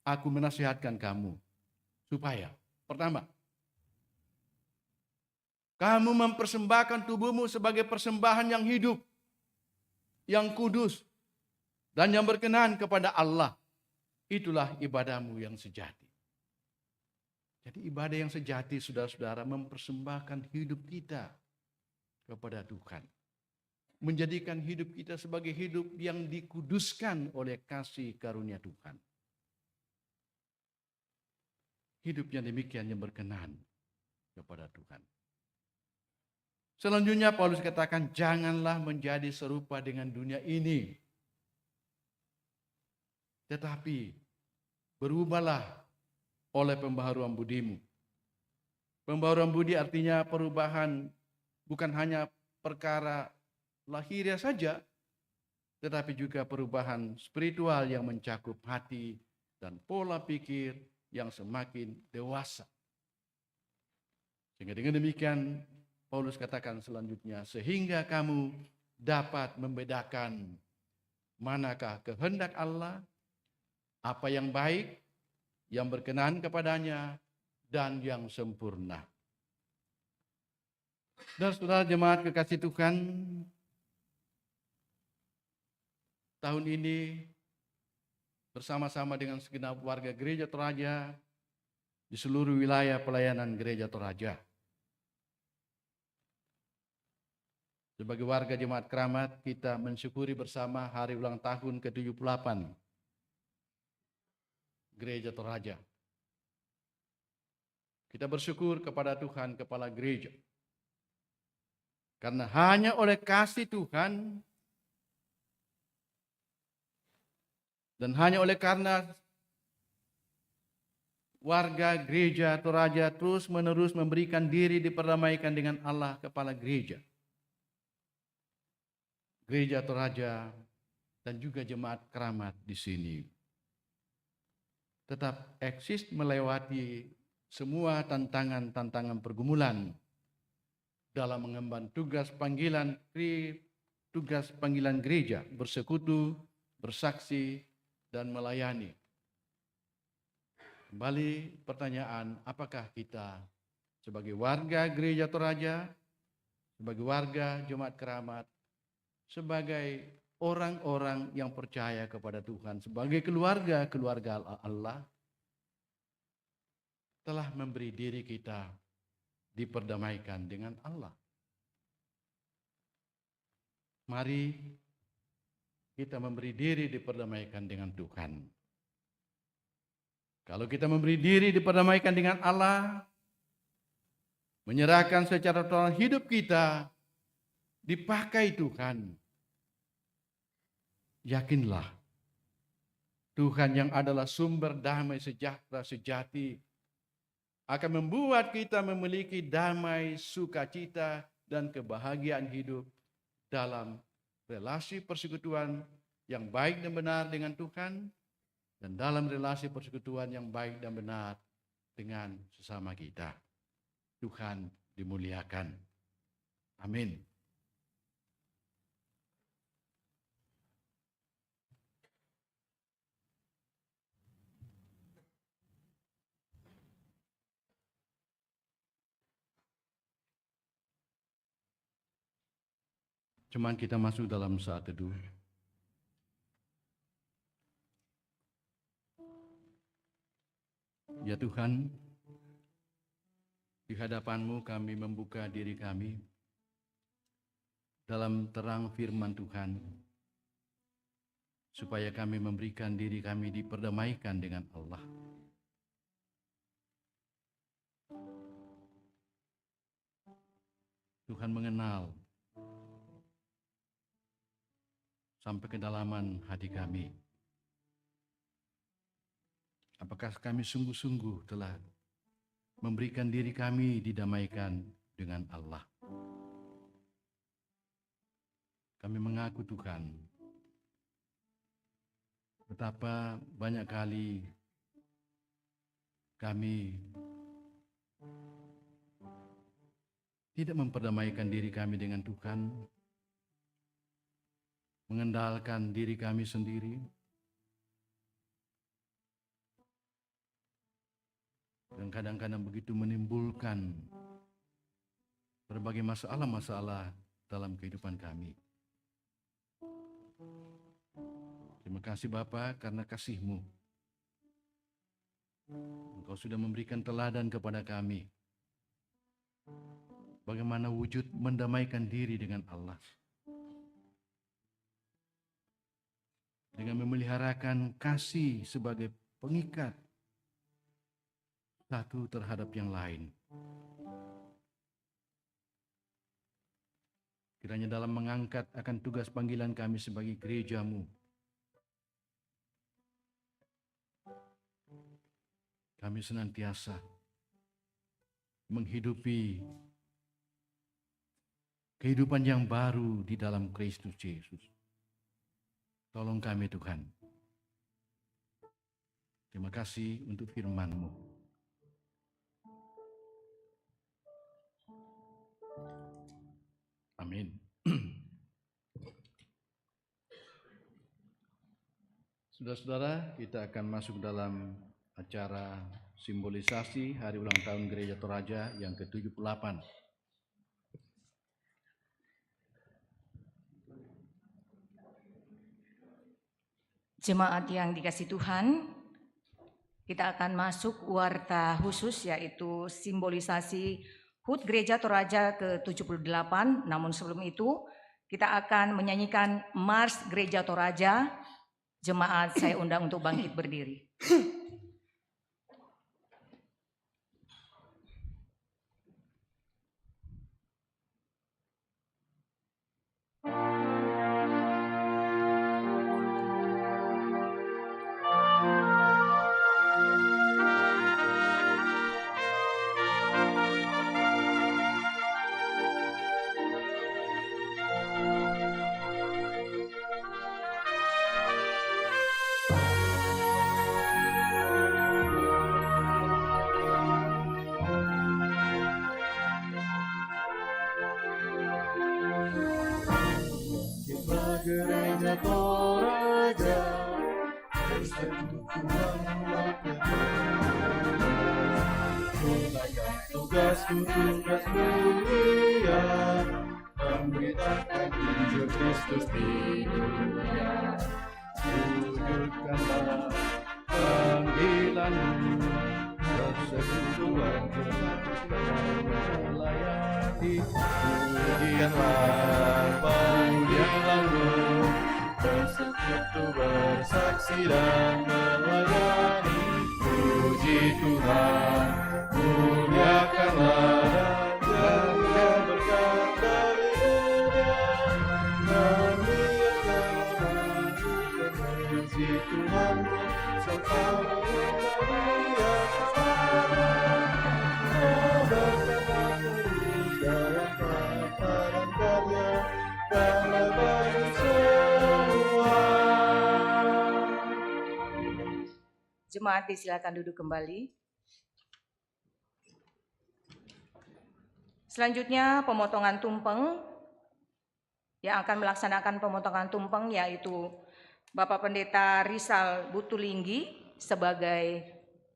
aku menasihatkan kamu supaya, pertama, kamu mempersembahkan tubuhmu sebagai persembahan yang hidup, yang kudus, dan yang berkenan kepada Allah. Itulah ibadahmu yang sejati. Jadi ibadah yang sejati, saudara-saudara, mempersembahkan hidup kita kepada Tuhan. Menjadikan hidup kita sebagai hidup yang dikuduskan oleh kasih karunia Tuhan. Hidup yang demikian yang berkenan kepada Tuhan. Selanjutnya Paulus katakan, janganlah menjadi serupa dengan dunia ini. Tetapi berubahlah oleh pembaharuan budimu. Pembaharuan budi artinya perubahan bukan hanya perkara lahiriah saja, tetapi juga perubahan spiritual yang mencakup hati dan pola pikir yang semakin dewasa. Sehingga dengan demikian Paulus katakan selanjutnya, sehingga kamu dapat membedakan manakah kehendak Allah, apa yang baik, yang berkenan kepadanya, dan yang sempurna. Dan saudara jemaat kekasih Tuhan, tahun ini bersama-sama dengan segenap warga Gereja Toraja di seluruh wilayah pelayanan Gereja Toraja, sebagai warga Jemaat Keramat, kita mensyukuri bersama hari ulang tahun ke-78 Gereja Toraja. Kita bersyukur kepada Tuhan Kepala Gereja, karena hanya oleh kasih Tuhan dan hanya oleh karena warga Gereja Toraja terus-menerus memberikan diri diperdamaikan dengan Allah Kepala Gereja, Gereja Toraja dan juga Jemaat Keramat di sini tetap eksis melewati semua tantangan-tantangan pergumulan dalam mengemban tugas panggilan gereja, bersekutu, bersaksi, dan melayani. Kembali pertanyaan, apakah kita sebagai warga Gereja Toraja, sebagai warga Jemaat Keramat, sebagai orang-orang yang percaya kepada Tuhan, sebagai keluarga Allah, telah memberi diri kita diperdamaikan dengan Allah. Mari kita memberi diri diperdamaikan dengan Tuhan. Kalau kita memberi diri diperdamaikan dengan Allah, menyerahkan secara total hidup kita dipakai Tuhan, yakinlah Tuhan yang adalah sumber damai sejahtera sejati akan membuat kita memiliki damai, sukacita, dan kebahagiaan hidup dalam relasi persekutuan yang baik dan benar dengan Tuhan, dan dalam relasi persekutuan yang baik dan benar dengan sesama kita. Tuhan dimuliakan. Amin. Cuman kita masuk dalam saat teduh. Ya Tuhan, di hadapan-Mu kami membuka diri kami dalam terang firman Tuhan, supaya kami memberikan diri kami diperdamaikan dengan Allah. Tuhan mengenal sampai kedalaman hati kami. Apakah kami sungguh-sungguh telah memberikan diri kami didamaikan dengan Allah? Kami mengaku Tuhan, betapa banyak kali kami tidak memperdamaikan diri kami dengan Tuhan, mengendalikan diri kami sendiri, dan kadang-kadang begitu menimbulkan berbagai masalah-masalah dalam kehidupan kami. Terima kasih Bapa, karena kasih-Mu Engkau sudah memberikan teladan kepada kami bagaimana wujud mendamaikan diri dengan Allah, dengan memeliharakan kasih sebagai pengikat satu terhadap yang lain. Kiranya dalam mengangkat akan tugas panggilan kami sebagai gereja-Mu, kami senantiasa menghidupi kehidupan yang baru di dalam Kristus Yesus. Tolong kami Tuhan. Terima kasih untuk firman-Mu. Amin. Saudara-saudara, kita akan masuk dalam acara simbolisasi Hari Ulang Tahun Gereja Toraja yang ke-78. Jemaat yang dikasihi Tuhan, kita akan masuk warta khusus yaitu simbolisasi HUT Gereja Toraja ke-78. Namun sebelum itu, kita akan menyanyikan Mars Gereja Toraja. Jemaat saya undang untuk bangkit berdiri. Gereja Toraja tunaikan tugas mulia memberitakan Injil Kristus di dunia. Wujudkanlah panggilanmu, persekutuan melayani. Wujudkanlah panggilanmu, bersekutu bersaksi dan melayani. Puji Tuhan, muliakanlah dan jaga berkat dari dunia. Puji Tuhan, serta memulia Jemaat disilakan duduk kembali. Selanjutnya pemotongan tumpeng. Yang akan melaksanakan pemotongan tumpeng yaitu Bapak Pendeta Rizal Butulinggi sebagai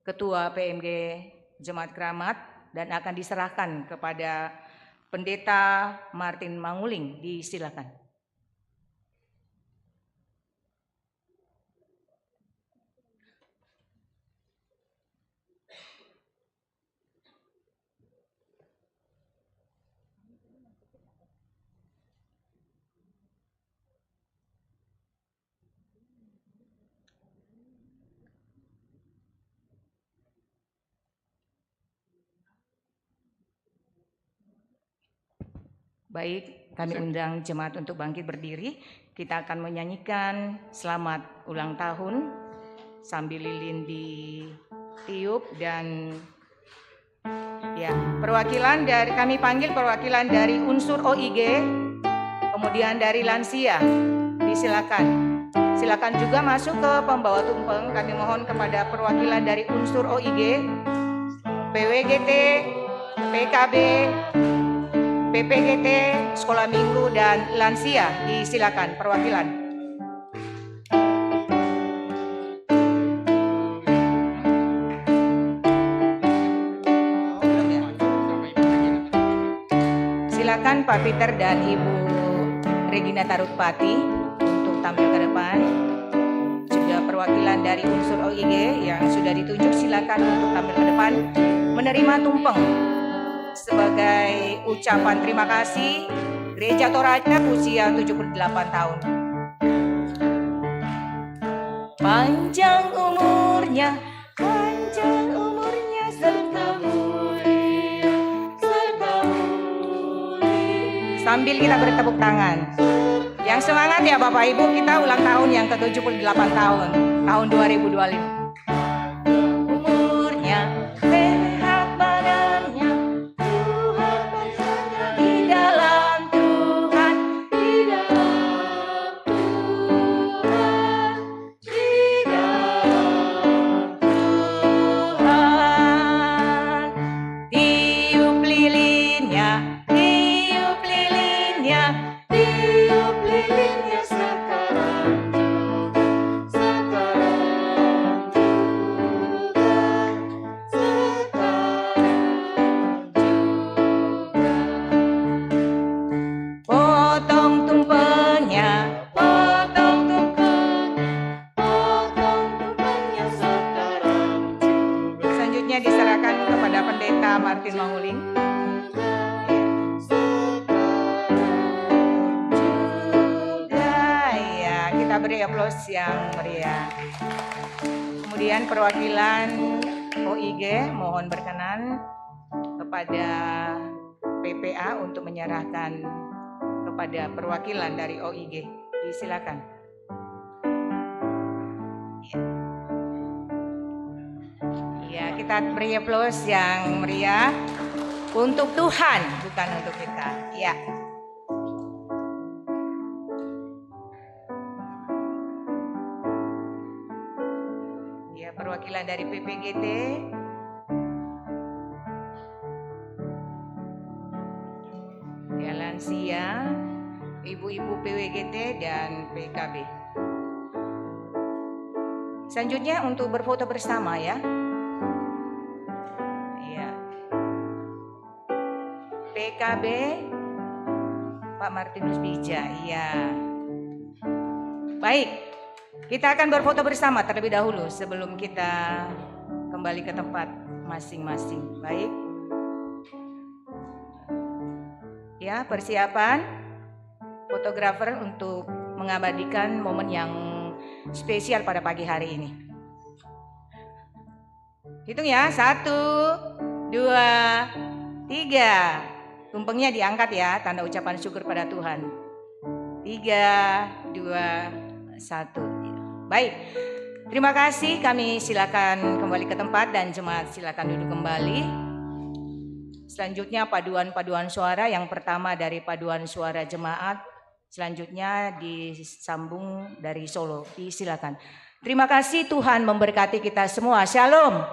Ketua PMG Jemaat Keramat dan akan diserahkan kepada Pendeta Martin Manguling. Disilakan. Baik, kami undang jemaat untuk bangkit berdiri. Kita akan menyanyikan selamat ulang tahun sambil lilin ditiup dan ya, perwakilan dari kami panggil perwakilan dari unsur OIG, kemudian dari lansia. Disilakan. Silakan juga masuk ke pembawa tumpeng. Kami mohon kepada perwakilan dari unsur OIG, PWGT, PKB, PPGT, Sekolah Minggu, dan Lansia. Disilakan perwakilan. Silakan Pak Peter dan Ibu Regina Tarutpati untuk tampil ke depan. Juga perwakilan dari unsur OIG yang sudah ditunjuk silakan untuk tampil ke depan menerima tumpeng sebagai ucapan terima kasih Gereja Toraja usia 78 tahun. Panjang umurnya serta mulia. Sambil kita bertepuk tangan. Yang semangat ya Bapak Ibu, kita ulang tahun yang ke-78 tahun, tahun 2025. sekarang selanjutnya diserahkan kepada Pendeta Martin Manguling. Kita beri aplaus yang meriah. Kemudian perwakilan OIG mohon berkenan kepada PPA untuk menyerahkan kepada perwakilan dari OIG. Disilakan. Ya, kita beri aplaus yang meriah untuk Tuhan, bukan untuk kita. Ya. Perwakilan dari PPGT, lansia, ibu-ibu PWGT dan PKB. Selanjutnya untuk berfoto bersama ya. Iya. PKB Pak Martinus Bija. Iya. Baik. Kita akan berfoto bersama terlebih dahulu sebelum kita kembali ke tempat masing-masing. Baik. Ya, persiapan fotografer untuk mengabadikan momen yang spesial pada pagi hari ini. Hitung ya, 1, 2, 3. Tumpengnya diangkat ya, tanda ucapan syukur pada Tuhan. 3, 2, 1. Baik, terima kasih. Kami silakan kembali ke tempat dan jemaat silakan duduk kembali. Selanjutnya paduan suara. Yang pertama dari paduan suara jemaat, selanjutnya disambung dari Solo. Disilakan. Terima kasih, Tuhan memberkati kita semua. Shalom.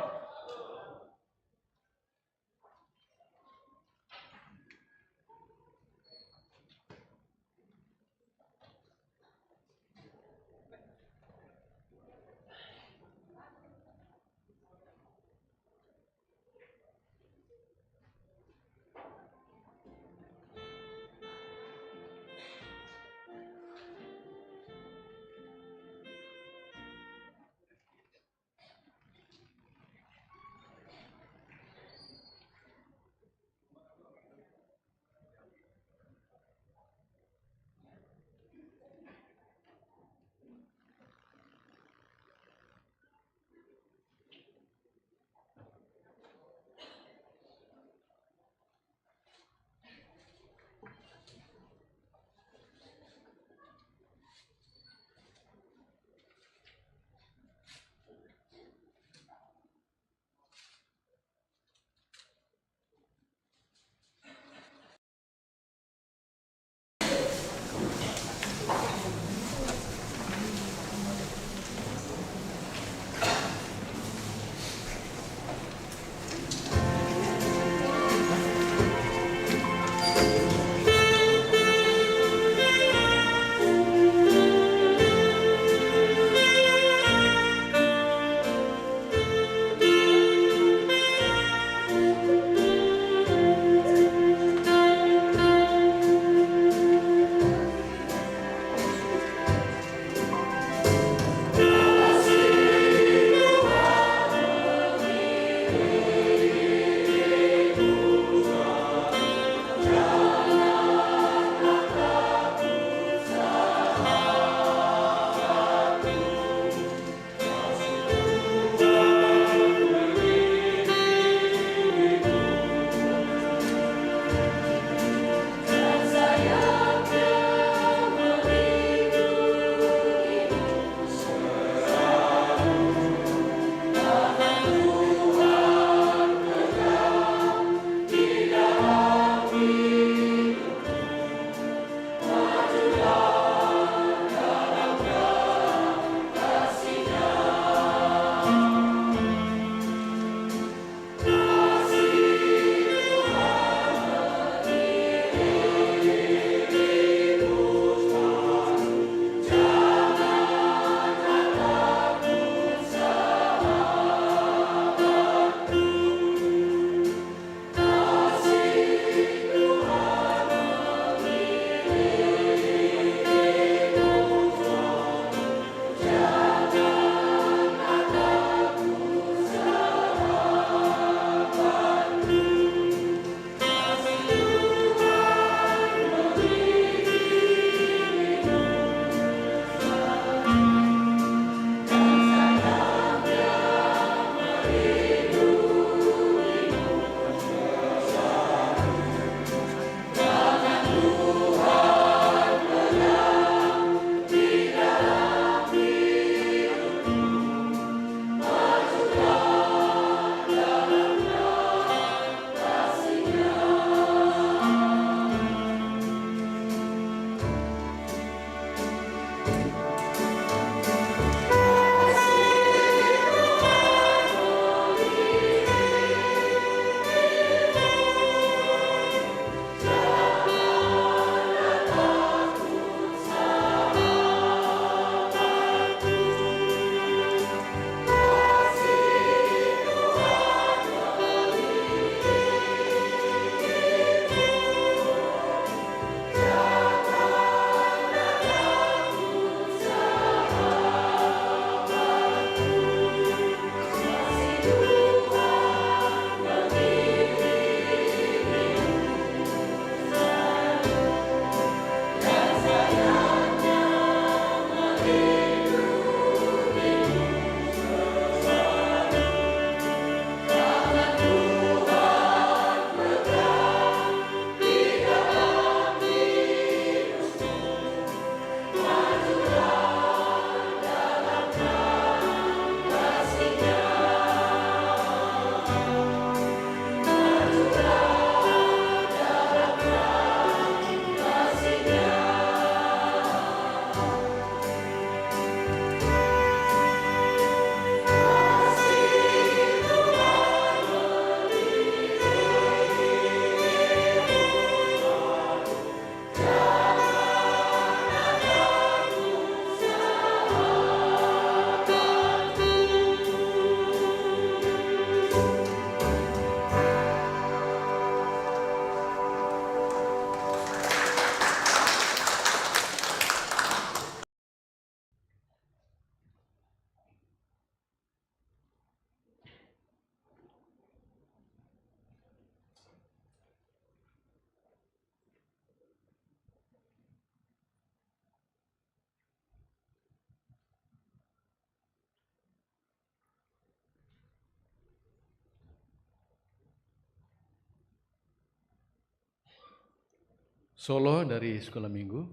Solo dari Sekolah Minggu.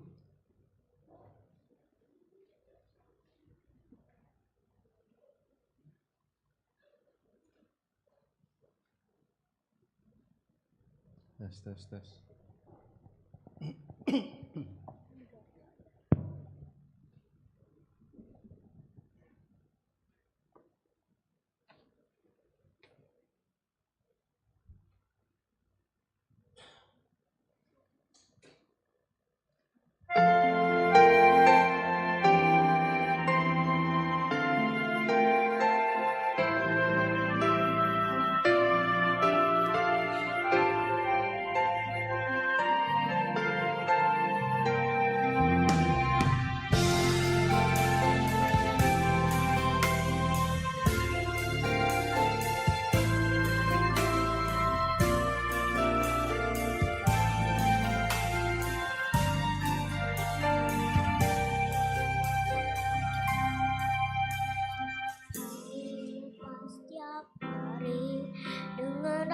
Tes.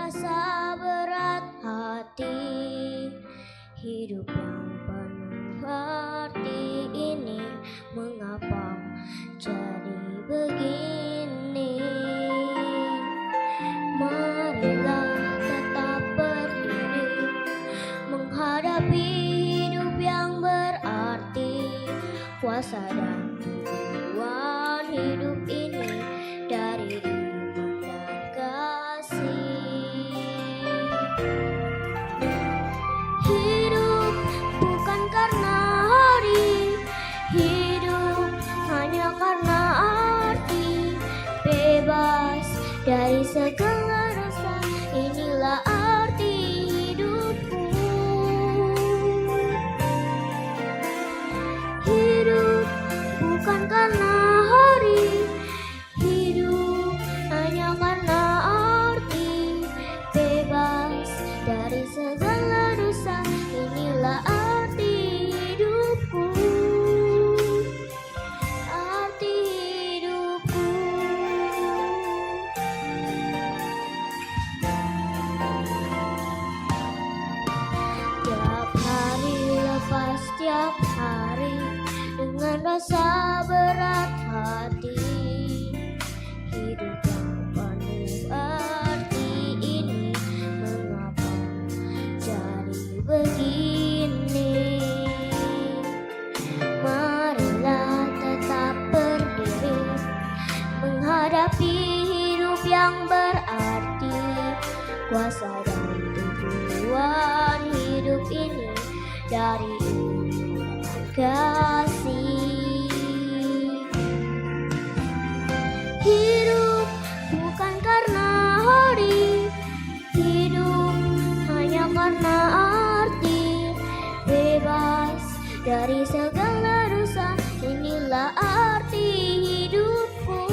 rasa berat hati, hidup yang penuh arti ini mengapa jadi begini. Marilah tetap berdiri menghadapi hidup yang berarti, kuasa dan tujuan hidup ini dari iman dan kasih. Hidup bukan karena hari, hidup hanya karena arti, bebas dari segala dosa, inilah arti hidupku. Hidup bukan karena hari, hidup hanya karena arti, bebas dari segala dosa, inilah arti hidupku. Arti hidupku. Tiap hari lepas tiap hari dengan rasa berat hati, hidup yang penuh arti ini mengapa jadi begini. Marilah tetap berdiri menghadapi hidup yang berarti, kuasa dan tujuan hidup ini dari iman dan kasih. Hidup bukan karena hari, hidup hanya karena arti, bebas dari segala dosa, inilah arti hidupku.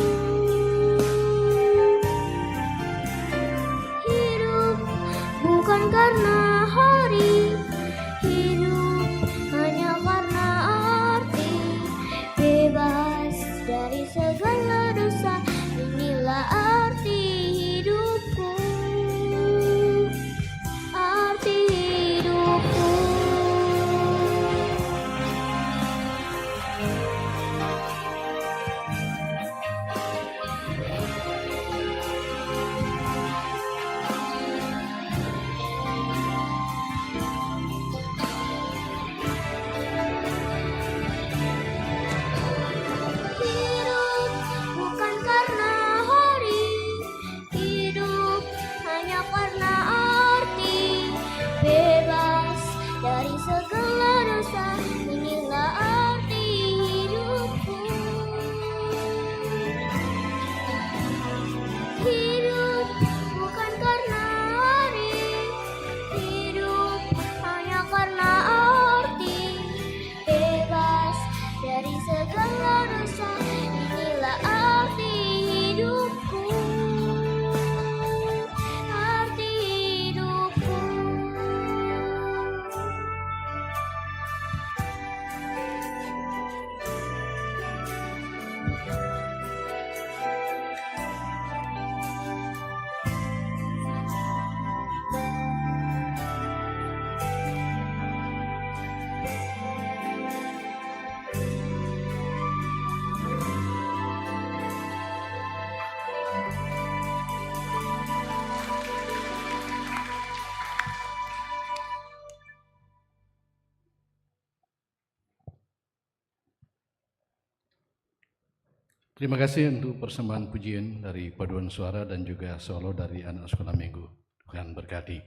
Terima kasih untuk persembahan pujian dari paduan suara dan juga solo dari anak sekolah minggu. Tuhan berkati.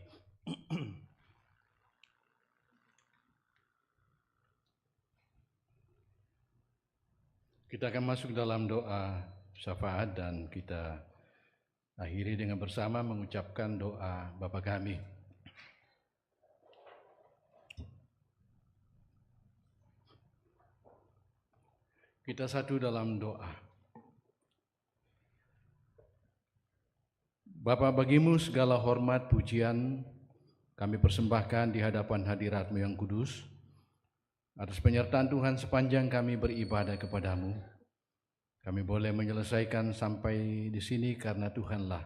Kita akan masuk dalam doa syafaat dan kita akhiri dengan bersama mengucapkan doa Bapa kami. Kita satu dalam doa. Bapa, bagimu segala hormat pujian kami persembahkan di hadapan hadirat-Mu yang kudus. Atas penyertaan Tuhan sepanjang kami beribadah kepadamu, kami boleh menyelesaikan sampai di sini karena Tuhanlah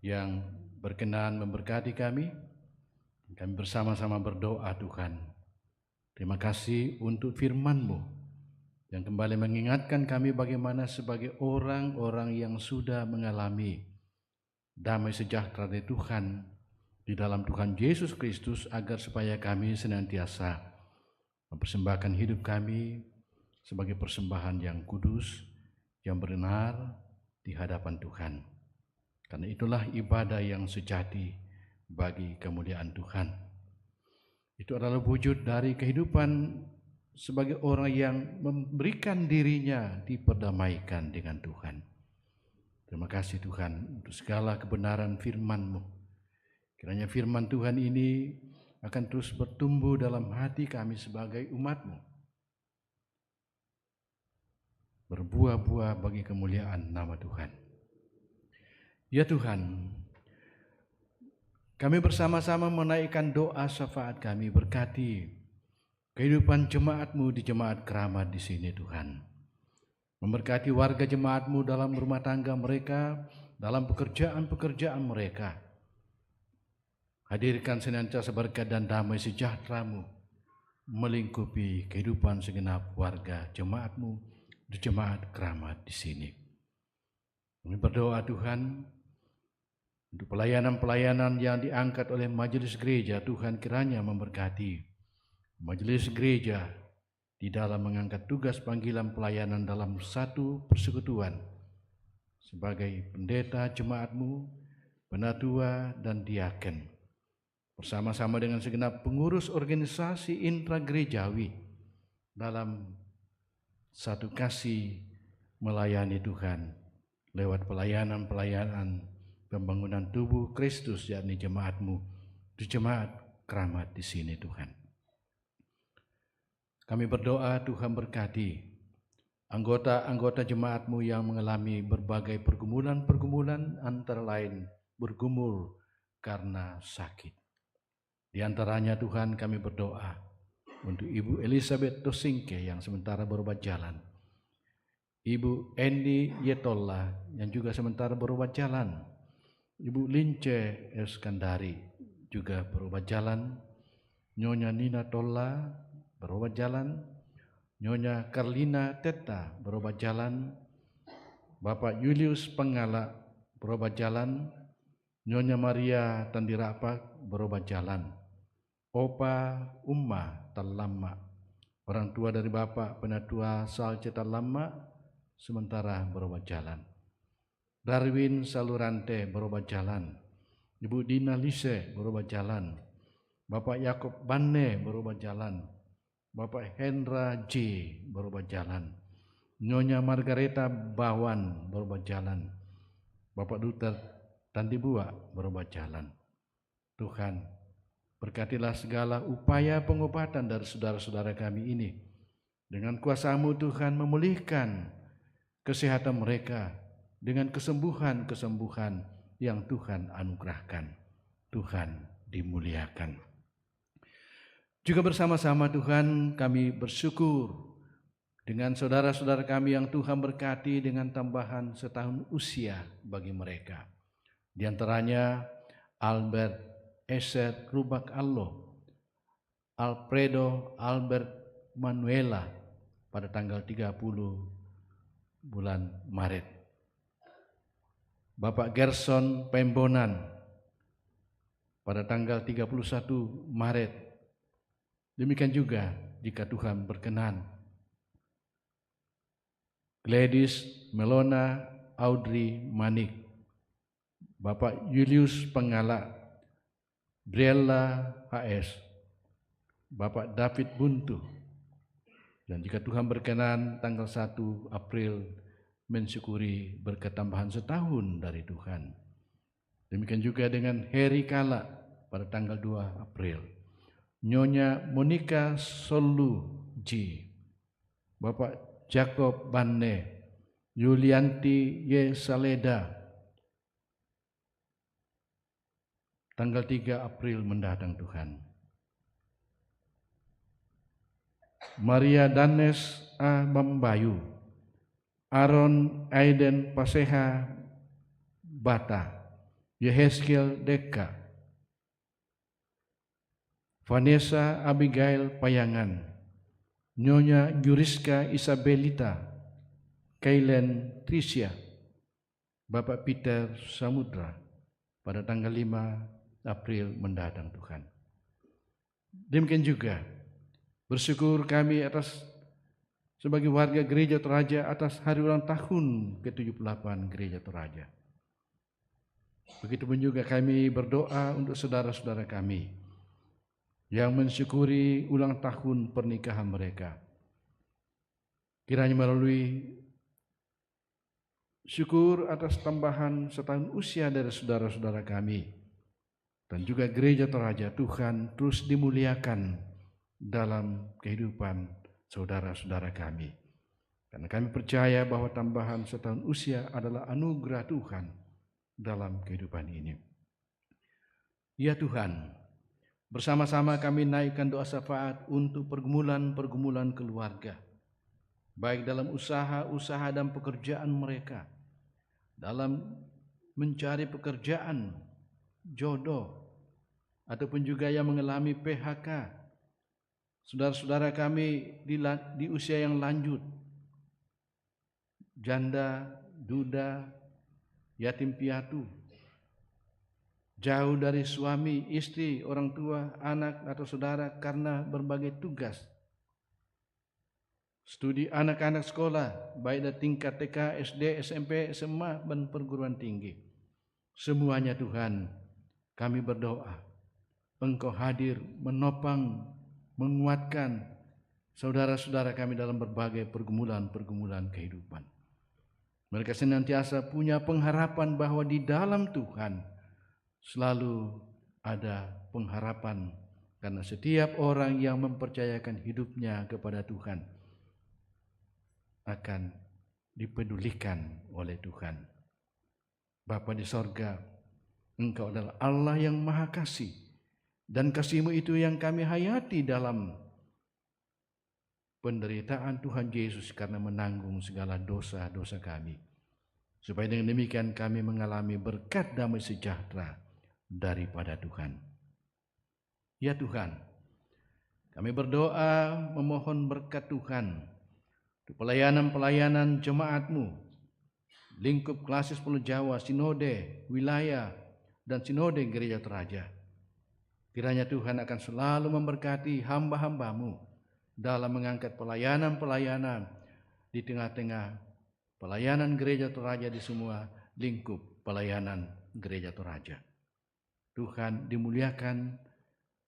yang berkenan memberkati kami. Kami bersama-sama berdoa Tuhan. Terima kasih untuk firman-Mu yang kembali mengingatkan kami bagaimana sebagai orang-orang yang sudah mengalami damai sejahtera dari Tuhan di dalam Tuhan Yesus Kristus, agar supaya kami senantiasa mempersembahkan hidup kami sebagai persembahan yang kudus, yang benar di hadapan Tuhan. Karena itulah ibadah yang sejati bagi kemuliaan Tuhan. Itu adalah wujud dari kehidupan sebagai orang yang memberikan dirinya diperdamaikan dengan Tuhan. Terima kasih Tuhan untuk segala kebenaran firman-Mu. Kiranya firman Tuhan ini akan terus bertumbuh dalam hati kami sebagai umat-Mu, berbuah-buah bagi kemuliaan nama Tuhan. Ya Tuhan, kami bersama-sama menaikkan doa syafaat kami, berkati kehidupan jemaat-Mu di jemaat Keramat di sini Tuhan. Memberkati warga jemaat-Mu dalam rumah tangga mereka, dalam pekerjaan-pekerjaan mereka. Hadirkan senantiasa berkat dan damai sejahtera-Mu melingkupi kehidupan segenap warga jemaat-Mu di jemaat Keramat di sini. Kami berdoa Tuhan untuk pelayanan-pelayanan yang diangkat oleh majelis gereja. Tuhan kiranya memberkati majelis gereja di dalam mengangkat tugas panggilan pelayanan dalam satu persekutuan sebagai pendeta jemaat-Mu, penatua dan diaken, bersama-sama dengan segenap pengurus organisasi intragerejawi dalam satu kasih melayani Tuhan lewat pelayanan-pelayanan pembangunan tubuh Kristus, yakni jemaat-Mu di jemaat Keramat di sini Tuhan. Kami berdoa Tuhan berkati anggota-anggota jemaat-Mu yang mengalami berbagai pergumulan-pergumulan, antara lain bergumul karena sakit. Di antaranya Tuhan kami berdoa untuk Ibu Elizabeth Tosingke yang sementara berobat jalan, Ibu Endi Yetolla yang juga sementara berobat jalan, Ibu Lince Eskandari juga berobat jalan, Nyonya Nina Tolla berobat jalan, Nyonya Karlina Teta berobat jalan, Bapak Julius Pengala berobat jalan, Nyonya Maria Tandirapak berobat jalan, Opa Umma Talama, orang tua dari Bapak Penatua Salce Talama, sementara berobat jalan. Darwin Salurante berobat jalan, Ibu Dina Lise berobat jalan, Bapak Yakob Banne berobat jalan, Bapak Hendra J berobat jalan, Nyonya Margareta Bawan berobat jalan, Bapak Duter Tandibua berobat jalan. Tuhan, berkatilah segala upaya pengobatan dari saudara-saudara kami ini. Dengan kuasa-Mu Tuhan, memulihkan kesehatan mereka dengan kesembuhan-kesembuhan yang Tuhan anugerahkan. Tuhan dimuliakan. Juga bersama-sama Tuhan kami bersyukur dengan saudara-saudara kami yang Tuhan berkati dengan tambahan setahun usia bagi mereka. Di antaranya Albert Eser Rubak Allo, Alfredo Albert Manuela pada tanggal 30 bulan Maret, Bapak Gerson Pembonan pada tanggal 31 Maret. Demikian juga jika Tuhan berkenan, Gladys Melona Audrey Manik, Bapak Julius Pengala, Briella HS, Bapak David Buntu. Dan jika Tuhan berkenan, tanggal 1 April mensyukuri berkat tambahan setahun dari Tuhan. Demikian juga dengan Heri Kala pada tanggal 2 April. Nyonya Monica Solu G, Bapak Jacob Banne, Yulianti Y. Saleda, tanggal 3 April mendatang Tuhan. Maria Danes A. Bambayu, Aaron Aiden Paseha Bata, Yehezkiel Deka, Vanessa Abigail Payangan, Nyonya Juriska Isabelita, Kailen Tricia, Bapak Peter Samudra pada tanggal 5 April mendatang Tuhan. Demikian juga bersyukur kami sebagai warga Gereja Toraja atas hari ulang tahun ke-78 Gereja Toraja. Begitupun juga kami berdoa untuk saudara-saudara kami yang mensyukuri ulang tahun pernikahan mereka. Kiranya melalui syukur atas tambahan setahun usia dari saudara-saudara kami dan juga Gereja Toraja, Tuhan terus dimuliakan dalam kehidupan saudara-saudara kami. Karena kami percaya bahwa tambahan setahun usia adalah anugerah Tuhan dalam kehidupan ini. Ya Tuhan, bersama-sama kami naikkan doa syafaat untuk pergumulan-pergumulan keluarga, baik dalam usaha-usaha dan pekerjaan mereka, dalam mencari pekerjaan, jodoh, ataupun juga yang mengalami PHK, saudara-saudara kami di usia yang lanjut, janda, duda, yatim piatu, jauh dari suami, istri, orang tua, anak atau saudara karena berbagai tugas. Studi anak-anak sekolah, baik dari tingkat TK, SD, SMP, SMA, dan perguruan tinggi. Semuanya Tuhan, kami berdoa, Engkau hadir menopang, menguatkan saudara-saudara kami dalam berbagai pergumulan-pergumulan kehidupan. Mereka senantiasa punya pengharapan bahwa di dalam Tuhan selalu ada pengharapan, karena setiap orang yang mempercayakan hidupnya kepada Tuhan akan dipedulikan oleh Tuhan. Bapa di sorga, Engkau adalah Allah yang Maha Kasih, dan kasih-Mu itu yang kami hayati dalam penderitaan Tuhan Yesus karena menanggung segala dosa-dosa kami, supaya dengan demikian kami mengalami berkat damai sejahtera daripada Tuhan. Ya Tuhan, kami berdoa memohon berkat Tuhan untuk pelayanan-pelayanan jemaat-Mu, lingkup klasis Pulau Jawa, sinode, wilayah, dan sinode Gereja Toraja. Kiranya Tuhan akan selalu memberkati hamba-hamba-Mu dalam mengangkat pelayanan-pelayanan di tengah-tengah pelayanan Gereja Toraja di semua lingkup pelayanan Gereja Toraja. Tuhan dimuliakan,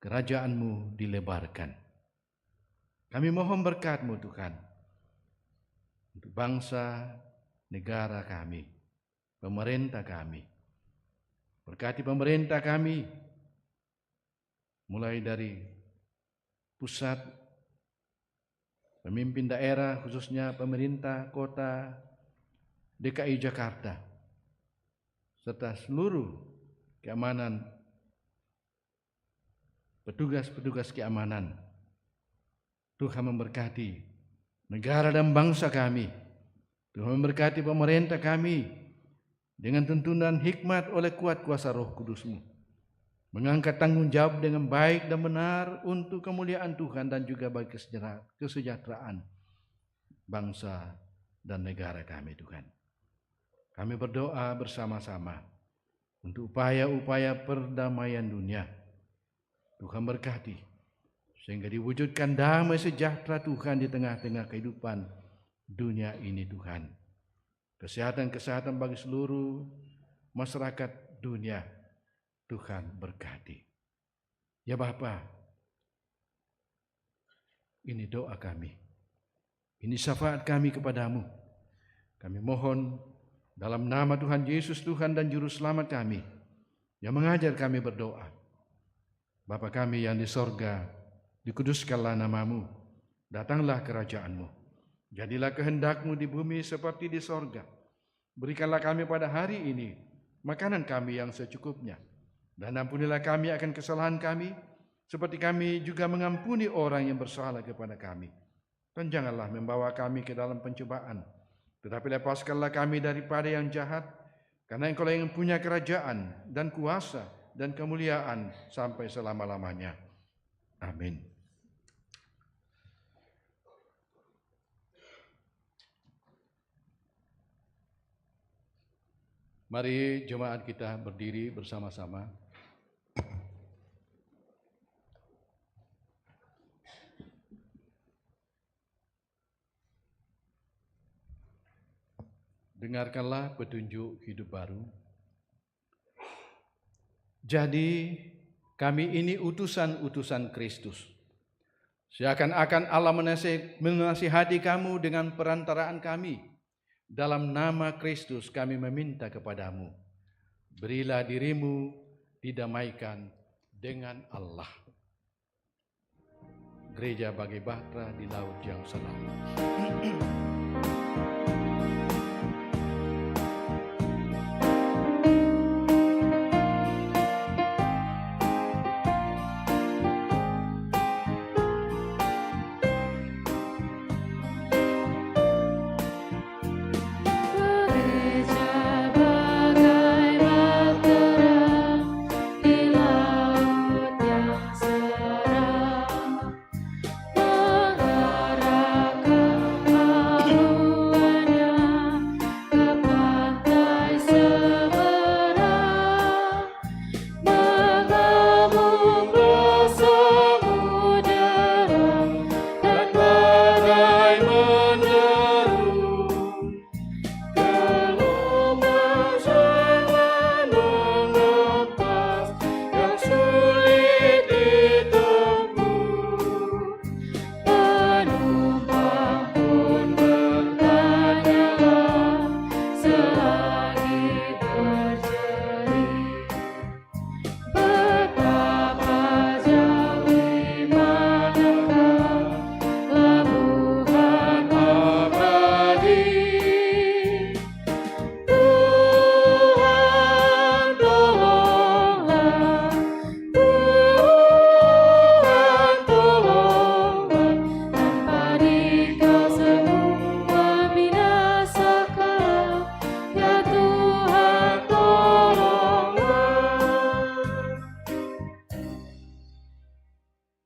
kerajaan-Mu dilebarkan. Kami mohon berkat-Mu Tuhan untuk bangsa, negara kami, pemerintah kami. Berkati pemerintah kami, mulai dari pusat, pemimpin daerah, khususnya pemerintah kota DKI Jakarta, serta seluruh keamanan, petugas-petugas keamanan. Tuhan memberkati negara dan bangsa kami. Tuhan memberkati pemerintah kami dengan tuntunan hikmat oleh kuat kuasa Roh Kudus-Mu, mengangkat tanggung jawab dengan baik dan benar untuk kemuliaan Tuhan dan juga bagi kesejahteraan bangsa dan negara kami Tuhan. Kami berdoa bersama-sama untuk upaya-upaya perdamaian dunia. Tuhan berkati sehingga diwujudkan damai sejahtera Tuhan di tengah-tengah kehidupan dunia ini Tuhan. Kesehatan-kesehatan bagi seluruh masyarakat dunia Tuhan berkati. Ya Bapa, ini doa kami. Ini syafaat kami kepadamu. Kami mohon dalam nama Tuhan Yesus, Tuhan dan Juru Selamat kami, yang mengajar kami berdoa. Bapa kami yang di sorga, dikuduskanlah namamu, datanglah kerajaanmu. Jadilah kehendakmu di bumi seperti di sorga. Berikanlah kami pada hari ini makanan kami yang secukupnya. Dan ampunilah kami akan kesalahan kami, seperti kami juga mengampuni orang yang bersalah kepada kami. Dan janganlah membawa kami ke dalam pencobaan, tetapi lepaskanlah kami daripada yang jahat, karena Engkau yang punya kerajaan dan kuasa dan kemuliaan sampai selama-lamanya. Amin. Mari jemaat kita berdiri bersama-sama. Dengarkanlah petunjuk hidup baru. Jadi kami ini utusan-utusan Kristus. Seakan-akan Allah menasihati kamu dengan perantaraan kami. Dalam nama Kristus kami meminta kepadamu, berilah dirimu didamaikan dengan Allah. Gereja bagai bahtera di laut yang selam.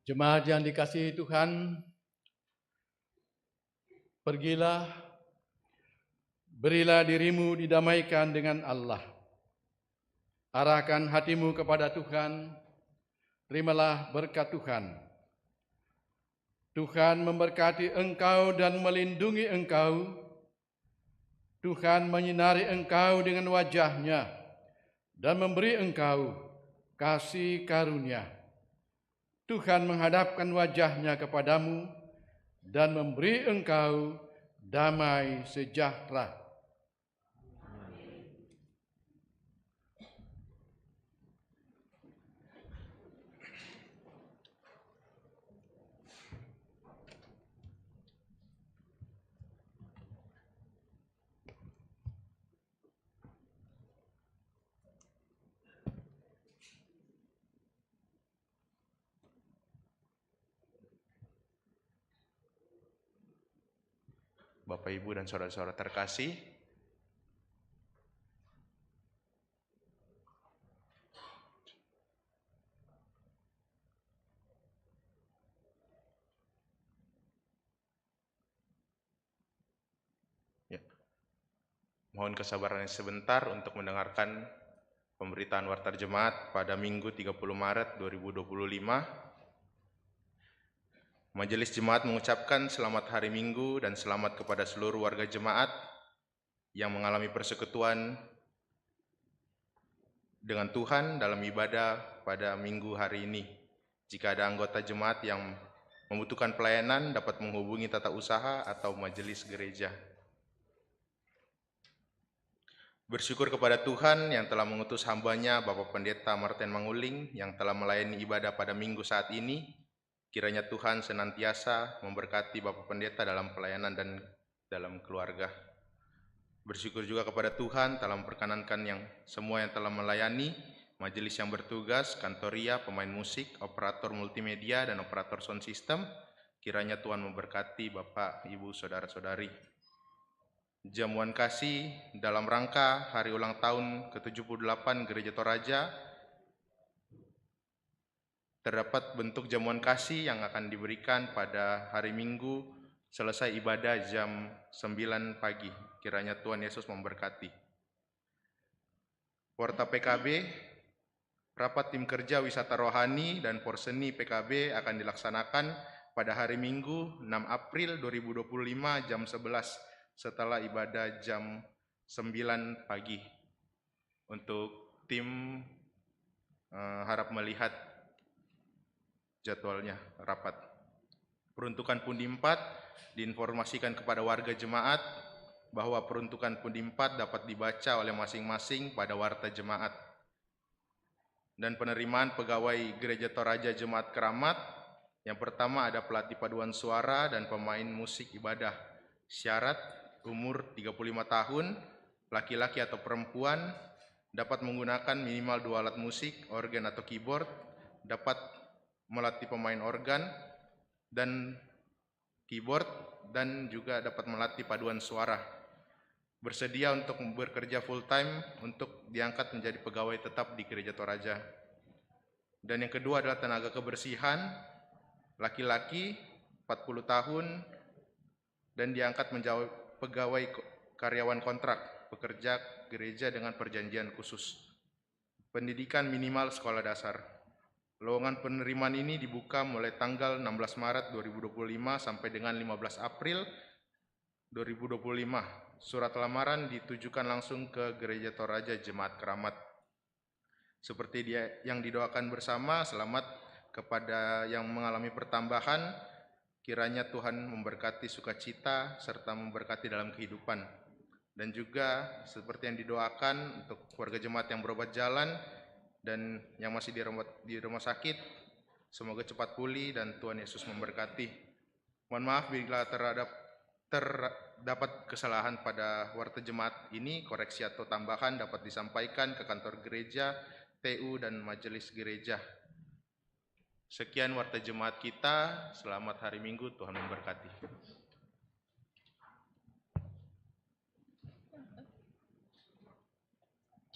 Jemaat yang dikasihi Tuhan, pergilah, berilah dirimu didamaikan dengan Allah. Arahkan hatimu kepada Tuhan, terimalah berkat Tuhan. Tuhan memberkati engkau dan melindungi engkau. Tuhan menyinari engkau dengan wajah-Nya dan memberi engkau kasih karunia. Tuhan menghadapkan wajah-Nya kepadamu dan memberi engkau damai sejahtera. Bapak, Ibu, dan saudara-saudara terkasih, mohon kesabarannya sebentar untuk mendengarkan pemberitaan Warta Jemaat pada Minggu 30 Maret 2025. Majelis Jemaat mengucapkan selamat hari Minggu dan selamat kepada seluruh warga jemaat yang mengalami persekutuan dengan Tuhan dalam ibadah pada minggu hari ini. Jika ada anggota jemaat yang membutuhkan pelayanan, dapat menghubungi tata usaha atau majelis gereja. Bersyukur kepada Tuhan yang telah mengutus hamba-Nya Bapak Pendeta Martin Manguling yang telah melayani ibadah pada minggu saat ini. Kiranya Tuhan senantiasa memberkati Bapak Pendeta dalam pelayanan dan dalam keluarga. Bersyukur juga kepada Tuhan telah memperkenankan yang semua yang telah melayani, majelis yang bertugas, kantoria, pemain musik, operator multimedia, dan operator sound system. Kiranya Tuhan memberkati Bapak, Ibu, Saudara-saudari. Jamuan kasih dalam rangka hari ulang tahun ke-78 Gereja Toraja. Terdapat bentuk jamuan kasih yang akan diberikan pada hari Minggu selesai ibadah jam 9 pagi. Kiranya Tuhan Yesus memberkati. Warta PKB, rapat tim kerja wisata rohani dan porseni PKB akan dilaksanakan pada hari Minggu 6 April 2025 jam 11 setelah ibadah jam 9 pagi. Untuk tim harap melihat jadwalnya rapat. Peruntukan pundi 4 diinformasikan kepada warga jemaat bahwa peruntukan pundi 4 dapat dibaca oleh masing-masing pada warta jemaat. Dan penerimaan pegawai Gereja Toraja Jemaat Keramat, yang pertama ada pelatih paduan suara dan pemain musik ibadah. Syarat umur 35 tahun, laki-laki atau perempuan, dapat menggunakan minimal 2 alat musik, organ atau keyboard, dapat melatih pemain organ dan keyboard, dan juga dapat melatih paduan suara. Bersedia untuk bekerja full time untuk diangkat menjadi pegawai tetap di Gereja Toraja. Dan yang kedua adalah tenaga kebersihan, laki-laki 40 tahun dan diangkat menjadi pegawai karyawan kontrak, pekerja gereja dengan perjanjian khusus. Pendidikan minimal sekolah dasar. Lowongan penerimaan ini dibuka mulai tanggal 16 Maret 2025 sampai dengan 15 April 2025. Surat lamaran ditujukan langsung ke Gereja Toraja Jemaat Keramat. Seperti yang didoakan bersama, selamat kepada yang mengalami pertambahan, kiranya Tuhan memberkati sukacita serta memberkati dalam kehidupan. Dan juga seperti yang didoakan untuk warga jemaat yang berobat jalan dan yang masih di rumah sakit, semoga cepat pulih dan Tuhan Yesus memberkati. Mohon maaf bila terdapat kesalahan pada warta jemaat ini, koreksi atau tambahan dapat disampaikan ke kantor gereja, TU, dan majelis gereja. Sekian warta jemaat kita, selamat hari Minggu, Tuhan memberkati.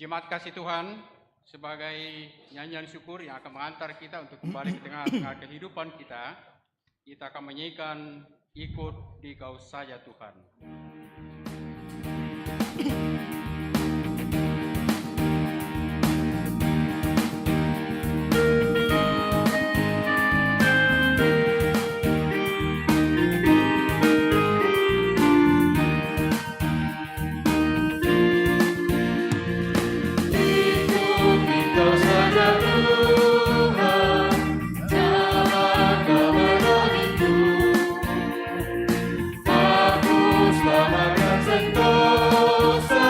Jemaat kasih Tuhan, sebagai nyanyian syukur yang akan mengantar kita untuk kembali ke tengah-tengah kehidupan kita, kita akan menyanyikan Ikut di Kau Saja Tuhan. Selamatkan sentosa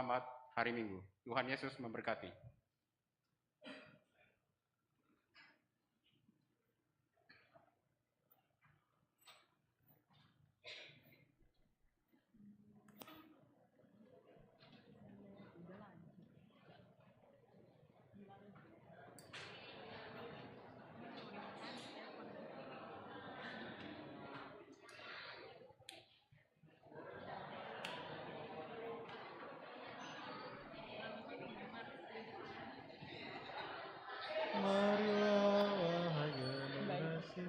Selamat hari Minggu. Tuhan Yesus memberkati. Marilah wahai generasi.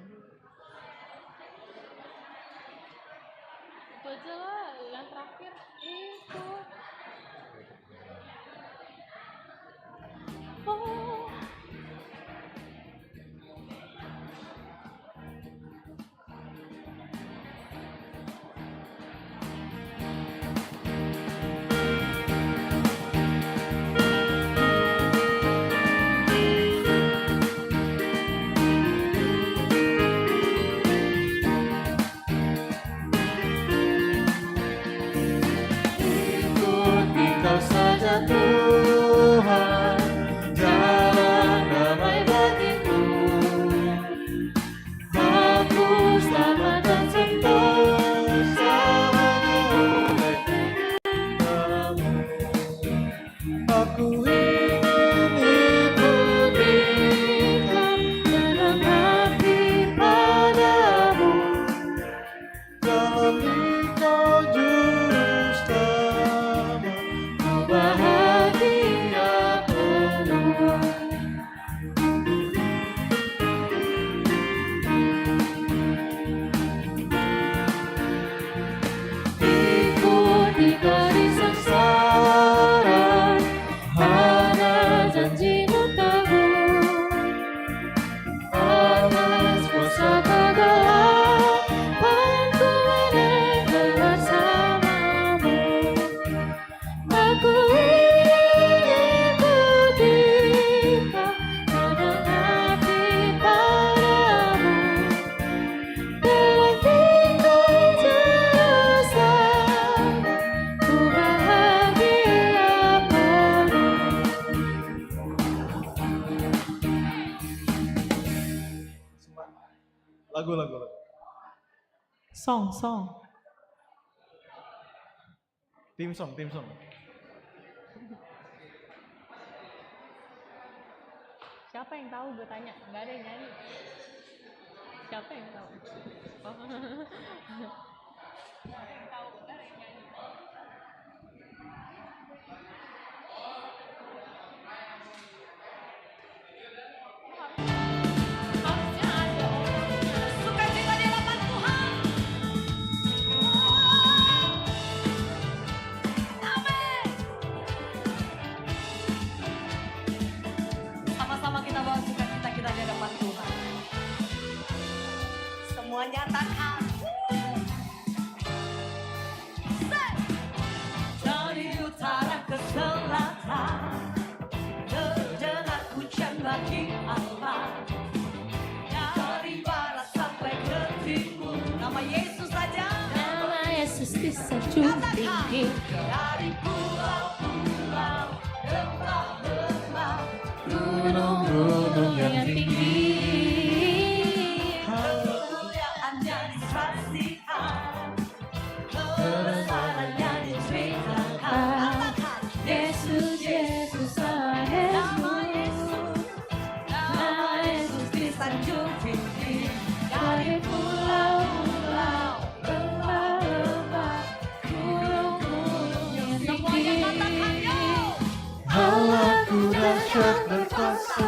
Itu aja lah, yang terakhir itu. Oh. Ikuti kau saja Tuhan, jalan damai bagiku. Aku selamat dan sentosa oleh firman-Mu. Aku ingin ikuti Kau dalam hati padamu. Jalani Kau juru utama, ku bahagia penuh. Ikuti garis sengsara, hana janji-Mu teguh. Atas kuasa kegelapan ku menengok bersama-Mu. Aku ingin ikuti Kau dalam hati padamu. Dalam tingkah juru selamat, ku bahagia penuh. Lagu. Song. Tim song. Siapa yang tahu, gue tanya. Nggak ada yang nyanyi. Siapa yang tahu? Oh. Siapa yang tahu? Nggak ada yang nyanyi. Harusnya ada orangnya. Sukacita di hadapan Tuhan. Amin. Sama-sama kita bawa sukacita kita di hadapan Tuhan. Semua nyatakan. Dari utara ke selatan, terdengar hujan bagi Allah. Dari barat sampai ke timur, nama Yesus saja. Nama Yesus disanjung tinggi. Dari pulau-pulau, lembah-lembah, Gunung-gunung yang tinggi. kemuliaannya disaksikan, kebesarannya diceritakan. Katakan, Yesus, nama Yesus disanjung tinggi. dari pulau-pulau, lembah-lembah, gunung-gunung yang Semuanya tinggi. katakan, yo! Allahku dahsyat berkuasa,